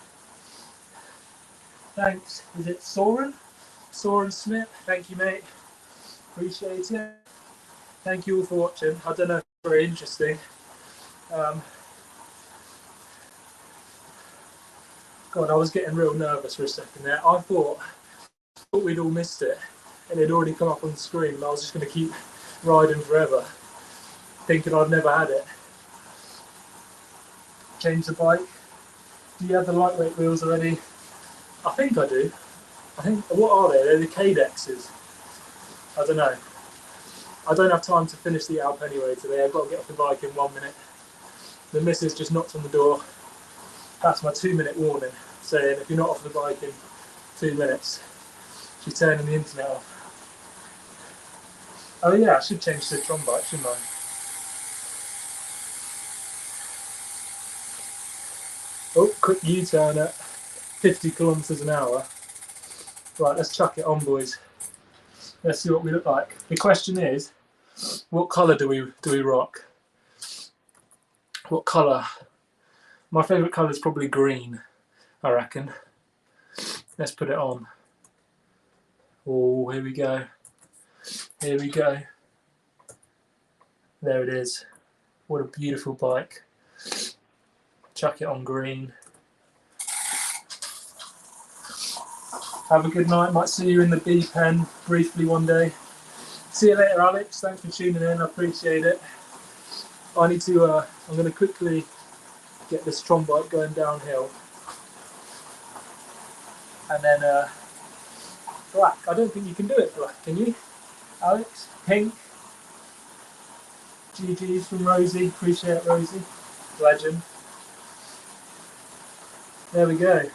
Thanks. Is it Soren? Soren Smith. Thank you, mate. Appreciate it. Thank you all for watching. I don't know if it's very interesting. God, I was getting real nervous for a second there. I thought we'd all missed it and it'd already come up on the screen and I was just going to keep riding forever, thinking I'd never had it. Change the bike. Do you have the lightweight wheels already? I think I do. I think, what are they? They're the Cadexes. I don't know. I don't have time to finish the Alpe anyway today. I've got to get off the bike in 1 minute. The missus just knocked on the door. That's my 2-minute warning, saying if you're not off the bike in 2 minutes, she's turning the internet off. Oh yeah, I should change to the Tron bike, shouldn't I? Oh, quick U-turn at 50 kilometers an hour. Right, let's chuck it on, boys. Let's see what we look like. The question is, what colour do we rock? What colour? My favourite colour is probably green, I reckon. Let's put it on. Oh, here we go. Here we go. There it is. What a beautiful bike. Chuck it on green. Have a good night. Might see you in the bee pen briefly one day. See you later, Alex. Thanks for tuning in. I appreciate it. I need to. I'm going to quickly get this Tron bike going downhill, and then black. I don't think you can do it black, can you, Alex? Pink. GG's from Rosie. Appreciate it, Rosie. Legend. There we go.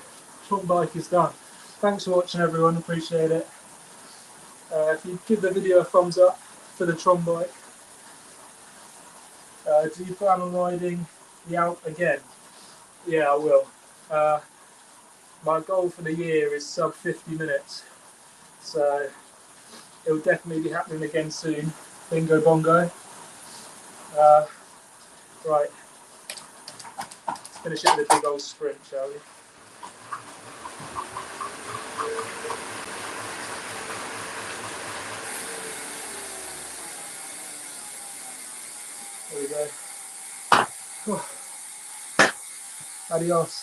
Tron bike is done. Thanks for watching, everyone. Appreciate it. If you give the video a thumbs up for the Tron bike. Do you plan on riding the Alpe again? Yeah, I will. My goal for the year is sub 50 minutes. So it will definitely be happening again soon. Bingo bongo. Right. Let's finish it with a big old sprint, shall we? There we go. Adios.